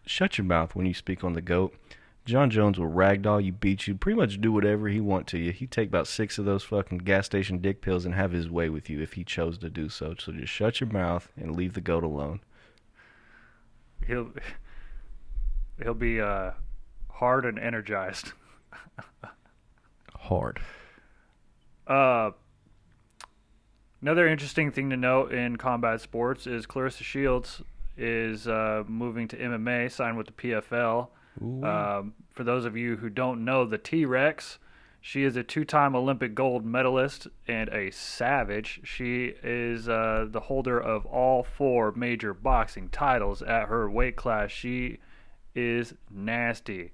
shut your mouth when you speak on the GOAT. John Jones will ragdoll you, beat you, pretty much do whatever he want to you. He'd take about 6 of those fucking gas station dick pills and have his way with you if he chose to do so. So just shut your mouth and leave the GOAT alone. He'll be hard and energized. Hard. Another interesting thing to note in combat sports is Clarissa Shields is moving to MMA, signed with the PFL. For those of you who don't know the T-Rex, she is a 2-time Olympic gold medalist and a savage. She is the holder of all 4 major boxing titles at her weight class. She is nasty.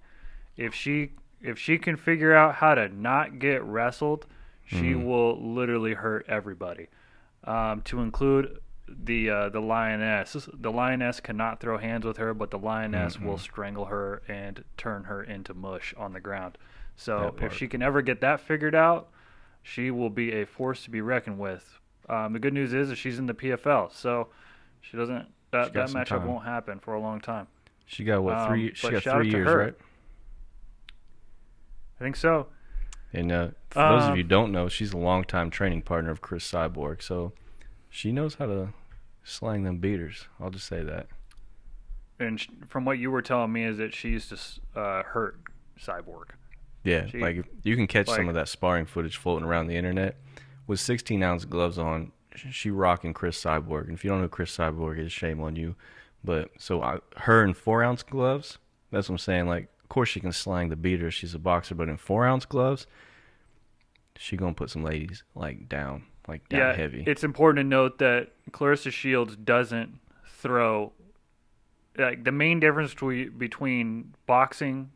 If she can figure out how to not get wrestled, she will literally hurt everybody. To include the lioness. The lioness cannot throw hands with her, but the lioness will strangle her and turn her into mush on the ground. So if she can ever get that figured out, she will be a force to be reckoned with. The good news is that she's in the PFL, so she doesn't. That matchup won't happen for a long time. She got what 3? She got 3 years, right? I think so. And for those of you who don't know, she's a longtime training partner of Chris Cyborg, so she knows how to slang them beaters. I'll just say that. And from what you were telling me is that she used to hurt Cyborg. Yeah, you can catch some of that sparring footage floating around the internet. With 16-ounce gloves on, she rocking Chris Cyborg. And if you don't know who Chris Cyborg is, shame on you. But her in 4-ounce gloves, that's what I'm saying. Like, of course she can slang the beater. She's a boxer, but in 4-ounce gloves, she gonna put some ladies down heavy. It's important to note that Clarissa Shields doesn't throw. The main difference between boxing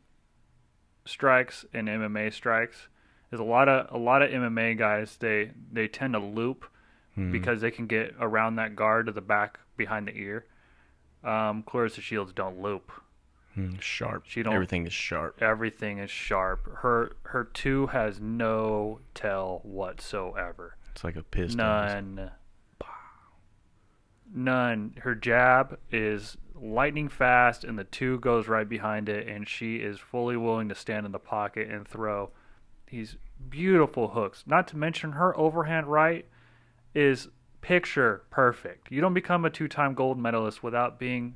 strikes and MMA strikes is a lot of MMA guys they tend to loop because they can get around that guard to the back behind the ear. Clarissa Shields don't loop. Sharp. Everything is sharp. Everything is sharp. Her 2 has no tell whatsoever. It's like a pistol. None. Her jab is lightning fast, and the 2 goes right behind it, and she is fully willing to stand in the pocket and throw these beautiful hooks. Not to mention her overhand right is picture perfect. You don't become a 2-time gold medalist without being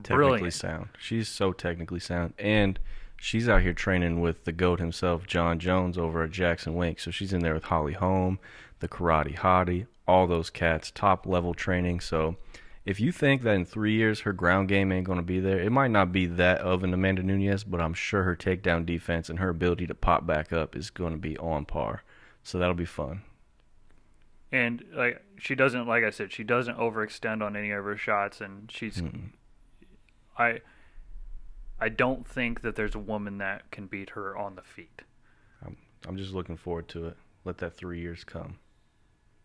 technically sound. She's so technically sound, and she's out here training with the GOAT himself, John Jones, over at Jackson Wink. So she's in there with Holly Holm, the Karate Hottie, all those cats, top level training. So if you think that in 3 years her ground game ain't going to be there, it might not be that of an Amanda Nunes, but I'm sure her takedown defense and her ability to pop back up is going to be on par. So that'll be fun. And she doesn't, like I said, she doesn't overextend on any of her shots, and she's. I don't think that there's a woman that can beat her on the feet. I'm just looking forward to it. let that 3 years come.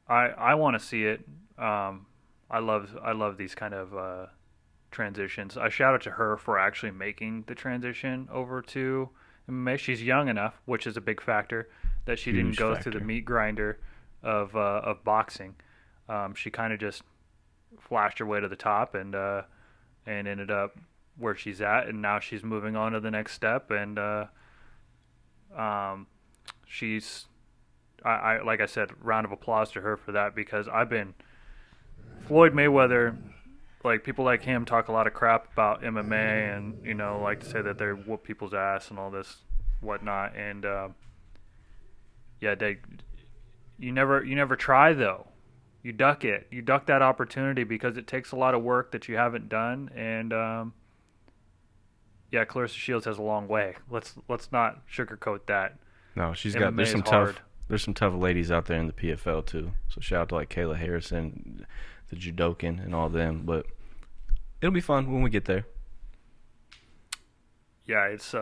I want to see it. I love these kind of transitions. I shout out to her for actually making the transition over to MMA. She's young enough, which is a big factor, that she didn't go through the meat grinder of boxing. She kind of just flashed her way to the top and ended up where she's at, and now she's moving on to the next step. And she's, I like I said, round of applause to her for that, because Floyd Mayweather, like, people like him talk a lot of crap about MMA and, like to say that they whoop people's ass and all this whatnot. And you never try, though. You duck it. You duck that opportunity because it takes a lot of work that you haven't done. And Clarissa Shields has a long way. Let's not sugarcoat that. No, there's some tough ladies out there in the PFL too. So shout out to like Kayla Harrison, the judokan, and all them. But it'll be fun when we get there. Yeah, it's.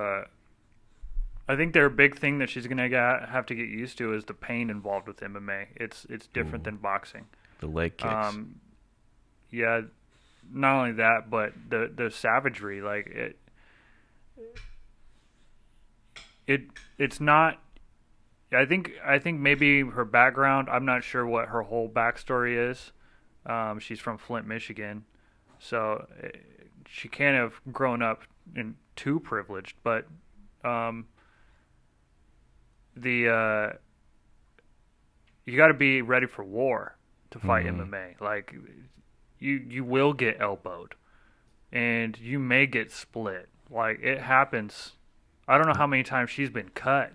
I think their big thing that she's gonna have to get used to is the pain involved with MMA. It's different than boxing. The leg kicks. Yeah, not only that, but the savagery. Like it's not. I think maybe her background. I'm not sure what her whole backstory is. She's from Flint, Michigan, so she can't have grown up too privileged. But you got to be ready for war to fight MMA. Like you will get elbowed, and you may get split. Like, it happens. I don't know how many times she's been cut.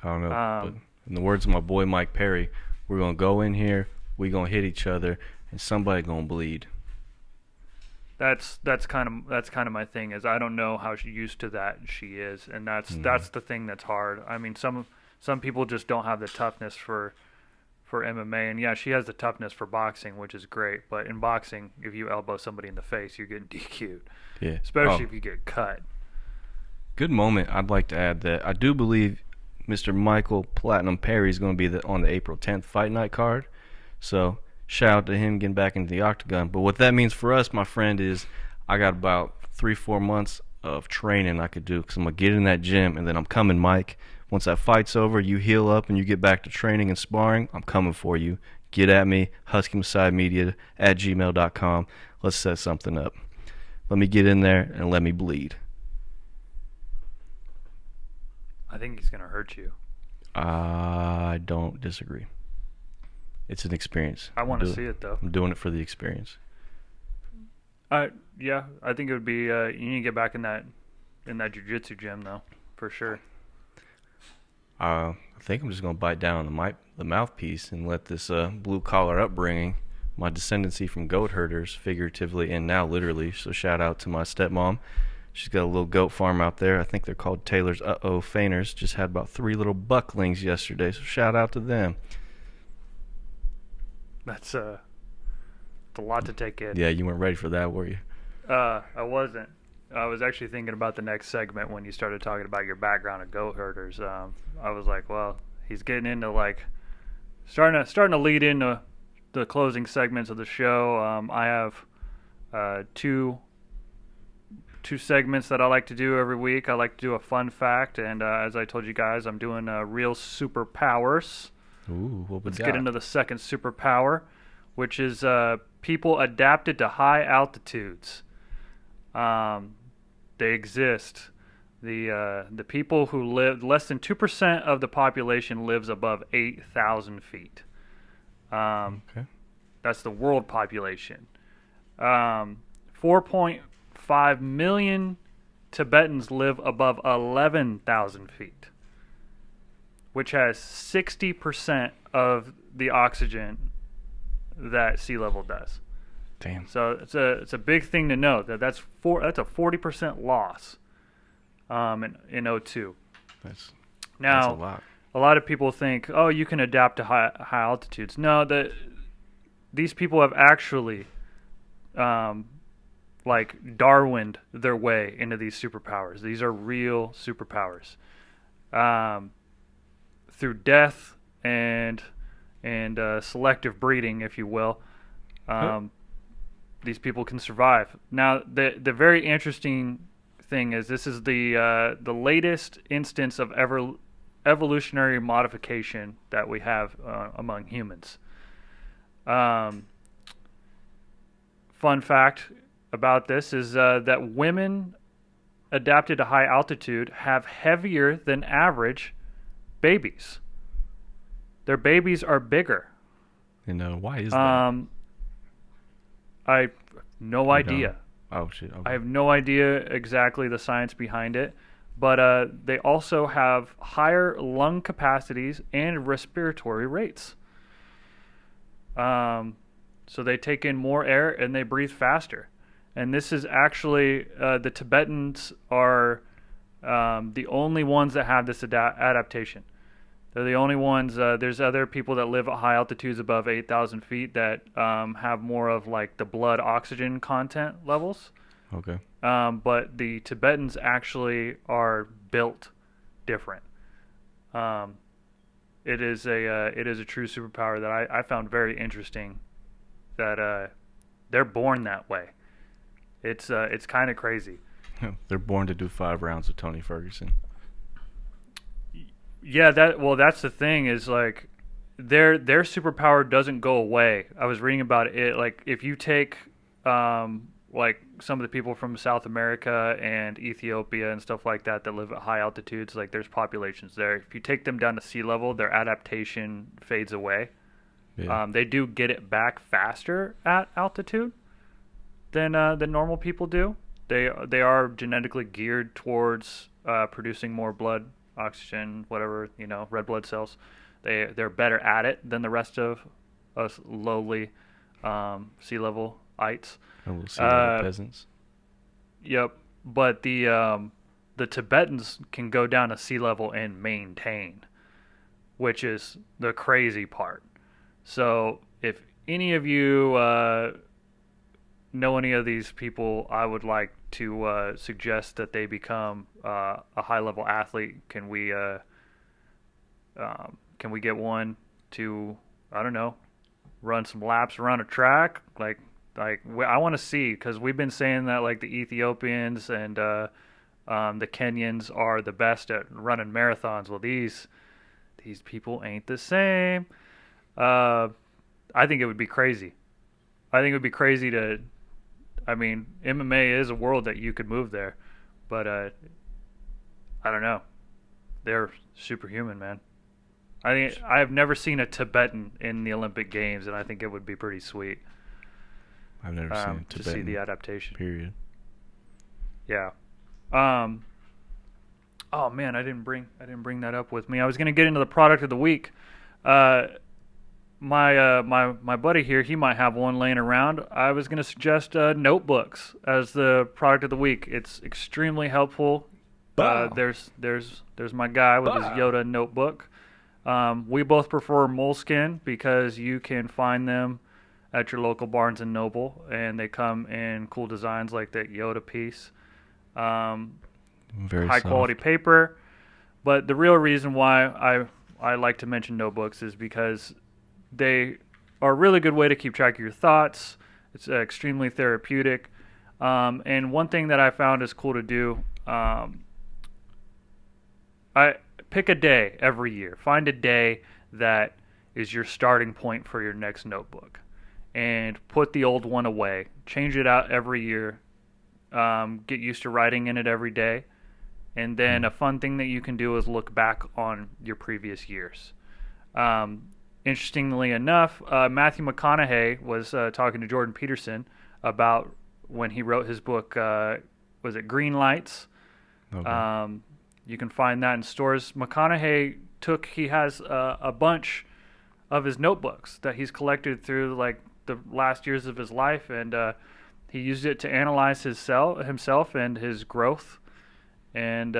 I don't know. But in the words of my boy Mike Perry, we're gonna go in here, we're gonna hit each other, and somebody gonna bleed. That's kind of my thing, is I don't know how used to that she is, and that's the thing that's hard. I mean, some people just don't have the toughness for MMA, and yeah, she has the toughness for boxing, which is great. But in boxing, if you elbow somebody in the face, you're getting DQ'd. Yeah, especially if you get cut. Good moment. I'd like to add that I do believe Mr. Michael Platinum Perry is going to be on the April 10th Fight Night card. So shout out to him getting back into the octagon. But what that means for us, my friend, is I got about 3-4 months of training I could do, because I'm going to get in that gym, and then I'm coming, Mike. Once that fight's over, you heal up and you get back to training and sparring, I'm coming for you. Get at me, huskymessiahmedia@gmail.com. Let's set something up. Let me get in there and let me bleed. I think he's going to hurt you. I don't disagree. It's an experience. I want to see it, though. I'm doing it for the experience. Yeah, I think it would be. You need to get back in that jiu-jitsu gym, though, for sure. I think I'm just gonna bite down on the mouthpiece and let this blue collar upbringing, my descendancy from goat herders, figuratively and now literally. So shout out to my stepmom. She's got a little goat farm out there. I think they're called Taylor's Fainers. Just had about 3 little bucklings yesterday. So shout out to them. That's a lot to take in. Yeah, you weren't ready for that, were you? I wasn't. I was actually thinking about the next segment when you started talking about your background of goat herders. I was like, well, he's getting into starting to lead into the closing segments of the show. I have two segments that I like to do every week. I like to do a fun fact, and as I told you guys, I'm doing real superpowers. Ooh, what we Let's got? get into the second superpower, which is people adapted to high altitudes. They exist. The people who live, less than 2% of the population lives above 8,000 feet. Okay. That's the world population. 4.5 million Tibetans live above 11,000 feet, which has 60% of the oxygen that sea level does. Damn. So it's a big thing to know that's a 40% loss in O2. That's Now, a lot. A lot of people think, oh, you can adapt to high altitudes. No, these people have actually Darwined their way into these superpowers. These are real superpowers. Through death and selective breeding, if you will, these people can survive. Now, the very interesting thing is this is the latest instance of evolutionary modification that we have among humans. Fun fact about this is that women adapted to high altitude have heavier than average babies. Their babies are bigger. And why is that? I have no idea. Oh shit! Okay. I have no idea exactly the science behind it, but they also have higher lung capacities and respiratory rates. So they take in more air and they breathe faster. And this is actually the Tibetans are the only ones that have this adaptation. They're the only ones. There's other people that live at high altitudes above 8,000 feet that have more of like the blood oxygen content levels. Okay. But the Tibetans actually are built different. It is a true superpower that I found very interesting. That they're born that way. It's kind of crazy. They're born to do 5 rounds with Tony Ferguson. Yeah, that's the thing is like their superpower doesn't go away. I was reading about it. Like if you take like some of the people from South America and Ethiopia and stuff like that that live at high altitudes, like there's populations there. If you take them down to sea level, their adaptation fades away. Yeah. They do get it back faster at altitude than normal people do. They are genetically geared towards producing more blood, oxygen, whatever, red blood cells. They're better at it than the rest of us lowly sea level ites. And we'll see peasants. Yep, but the Tibetans can go down to sea level and maintain, which is the crazy part. So if any of you know any of these people, I would like to suggest that they become a high-level athlete. Can we get one to, I don't know, run some laps around a track? Like I want to see, because we've been saying that like the Ethiopians and the Kenyans are the best at running marathons. Well, these people ain't the same. I think it would be crazy. I think it would be crazy to. I mean, MMA is a world that you could move there, but I don't know. They're superhuman, man. I have never seen a Tibetan in the Olympic Games, and I think it would be pretty sweet. I've never seen a Tibetan to see the adaptation. Period. Yeah. Oh man, I didn't bring that up with me. I was gonna get into the product of the week. My buddy here, he might have one laying around. I was going to suggest notebooks as the product of the week. It's extremely helpful. There's my guy with his Yoda notebook. We both prefer Moleskine because you can find them at your local Barnes & Noble, and they come in cool designs like that Yoda piece. Very high quality paper. But the real reason why I like to mention notebooks is because they are a really good way to keep track of your thoughts. It's extremely therapeutic. And one thing that I found is cool to do, I pick a day every year. Find a day that is your starting point for your next notebook. And put the old one away. Change it out every year. Get used to writing in it every day. And then a fun thing that you can do is look back on your previous years. Interestingly enough, Matthew McConaughey was talking to Jordan Peterson about when he wrote his book, was it Green Lights? Okay. You can find that in stores. McConaughey he has a bunch of his notebooks that he's collected through like the last years of his life, and he used it to analyze himself and his growth, and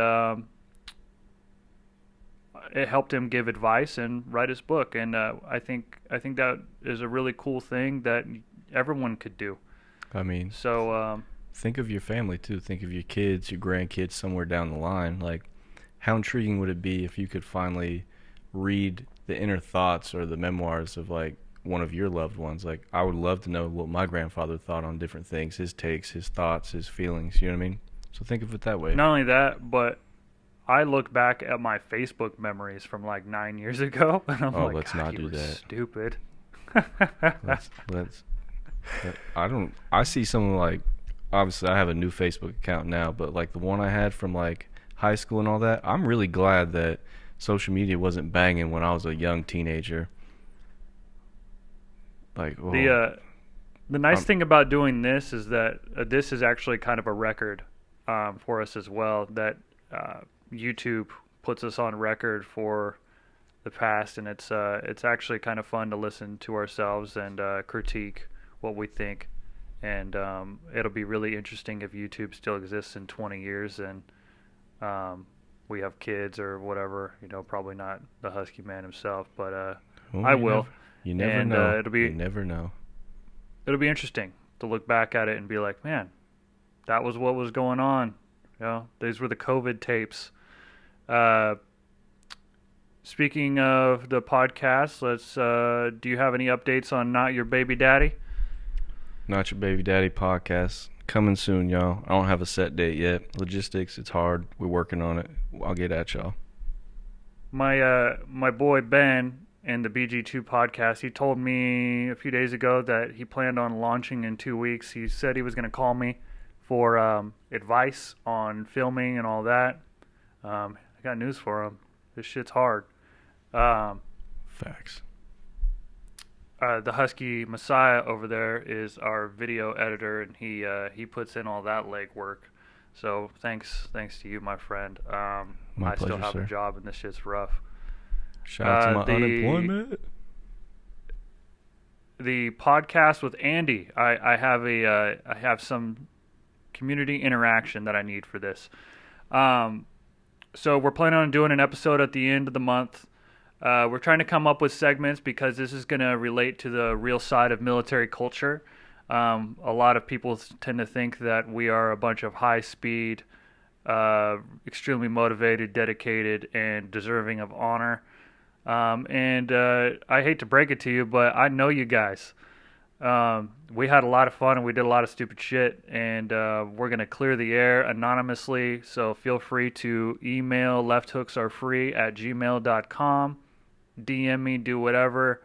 it helped him give advice and write his book. And I think that is a really cool thing that everyone could do. I mean, so think of your family too. Think of your kids, your grandkids somewhere down the line. Like, how intriguing would it be if you could finally read the inner thoughts or the memoirs of like one of your loved ones. Like I would love to know what my grandfather thought on different things, his takes, his thoughts, his feelings. You know what I mean? So think of it that way. Not only that, but I look back at my Facebook memories from like 9 years ago, and I'm like, let's God, not you do were that. stupid. let's. I see some like, obviously I have a new Facebook account now, but like the one I had from like high school and all that, I'm really glad that social media wasn't banging when I was a young teenager. Like, the nice thing about doing this is that this is actually kind of a record for us as well. That YouTube puts us on record for the past, and it's actually kind of fun to listen to ourselves and critique what we think. And it'll be really interesting if YouTube still exists in 20 years and we have kids or whatever. You know, probably not the Husky man himself, but I will. You never know. You never know. It'll be interesting to look back at it and be like, man, that was what was going on. You know, these were the COVID tapes. Speaking of the podcast, let's. Do you have any updates on Not Your Baby Daddy? Not Your Baby Daddy podcast coming soon, y'all. I don't have a set date yet. Logistics, it's hard. We're working on it. I'll get at y'all. My boy Ben in the BG2 podcast, he told me a few days ago that he planned on launching in 2 weeks. He said he was going to call me for advice on filming and all that. I got news for him. This shit's hard. Facts. The Husky Messiah over there is our video editor, and he puts in all that legwork. So thanks to you, my friend. My I pleasure, still have sir. a job, and this shit's rough. Shout out to my unemployment. The podcast with Andy. I have some community interaction that I need for this. So we're planning on doing an episode at the end of the month. We're trying to come up with segments because this is going to relate to the real side of military culture. A lot of people tend to think that we are a bunch of high-speed, extremely motivated, dedicated, and deserving of honor. And I hate to break it to you, but I know you guys. We had a lot of fun and we did a lot of stupid shit, and we're going to clear the air anonymously, so feel free to email lefthooksarefree@gmail.com, DM me, do whatever.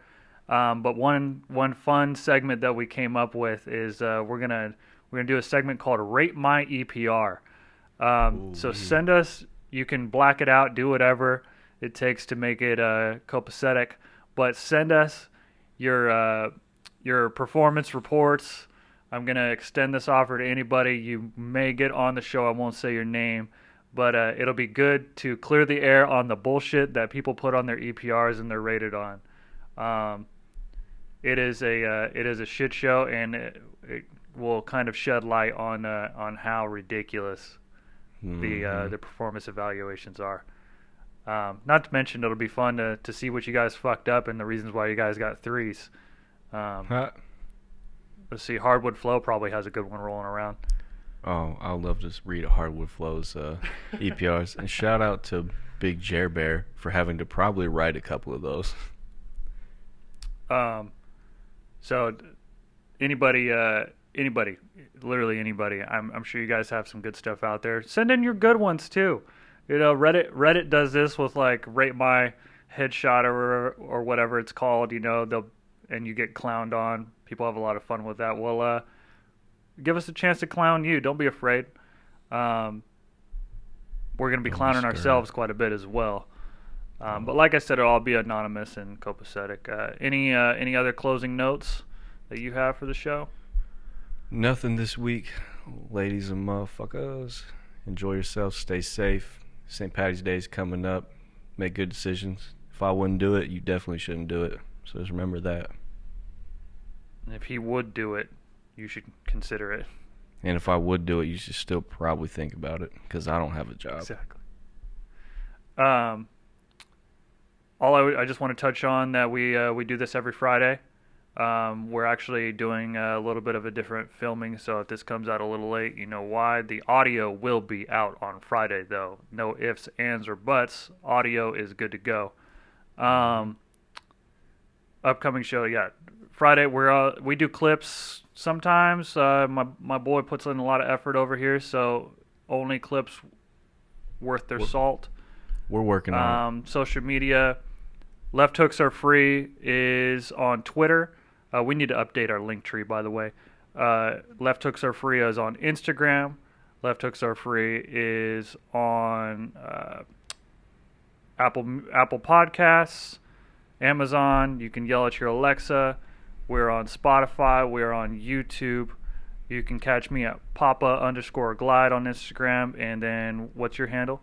But one fun segment that we came up with is we're gonna do a segment called Rate My EPR. So send us, you can black it out, do whatever it takes to make it copacetic, but send us your performance reports. I'm going to extend this offer to anybody. You may get on the show. I won't say your name, but it'll be good to clear the air on the bullshit that people put on their EPRs and they're rated on. It is a shit show, and it will kind of shed light on how ridiculous the performance evaluations are. Not to mention, it'll be fun to see what you guys fucked up and the reasons why you guys got threes. Let's see, Hardwood Flow probably has a good one rolling around. Oh, I'd love to read a Hardwood Flow's EPRs. And shout out to Big Jer Bear for having to probably write a couple of those. So anybody, literally anybody, I'm sure you guys have some good stuff out there. Send in your good ones too. You know, Reddit does this with like Rate My Headshot or whatever it's called. You know, and you get clowned on. People have a lot of fun with that. Well, give us a chance to clown you. Don't be afraid. We're going to be clowning ourselves quite a bit as well. But like I said, it'll all be anonymous and copacetic. Any other closing notes that you have for the show? Nothing this week, ladies and motherfuckers. Enjoy yourself. Stay safe. St. Patty's Day is coming up. Make good decisions. If I wouldn't do it, you definitely shouldn't do it. So just remember that. And if he would do it, you should consider it. And if I would do it, you should still probably think about it, because I don't have a job. Exactly. I just want to touch on that we do this every Friday. We're actually doing a little bit of a different filming, so if this comes out a little late, you know why. The audio will be out on Friday, though. No ifs, ands, or buts. Audio is good to go. Upcoming show, yeah. Friday, we do clips sometimes. My boy puts in a lot of effort over here, so only clips worth their salt. We're working on it. Social media, Left Hooks Are Free is on Twitter. We need to update our link tree, by the way. Left Hooks Are Free is on Instagram. Left Hooks Are Free is on Apple Podcasts, Amazon. You can yell at your Alexa. We're on Spotify. We're on YouTube. You can catch me at Papa_Glide on Instagram. And then what's your handle?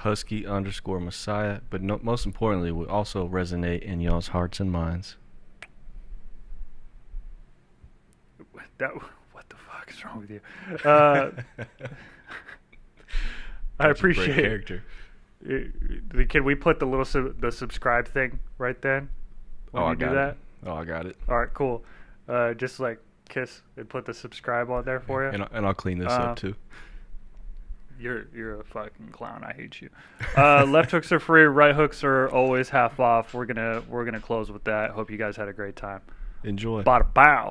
Husky_Messiah. But most importantly, we also resonate in y'all's hearts and minds. What the fuck is wrong with you? I appreciate character. Can we put the subscribe thing right then? I got it. I got it. All right, cool. Just like kiss and put the subscribe on there for you. And I'll clean this up too. You're a fucking clown. I hate you. Left hooks are free. Right hooks are always half off. We're gonna close with that. Hope you guys had a great time. Enjoy. Bada bow.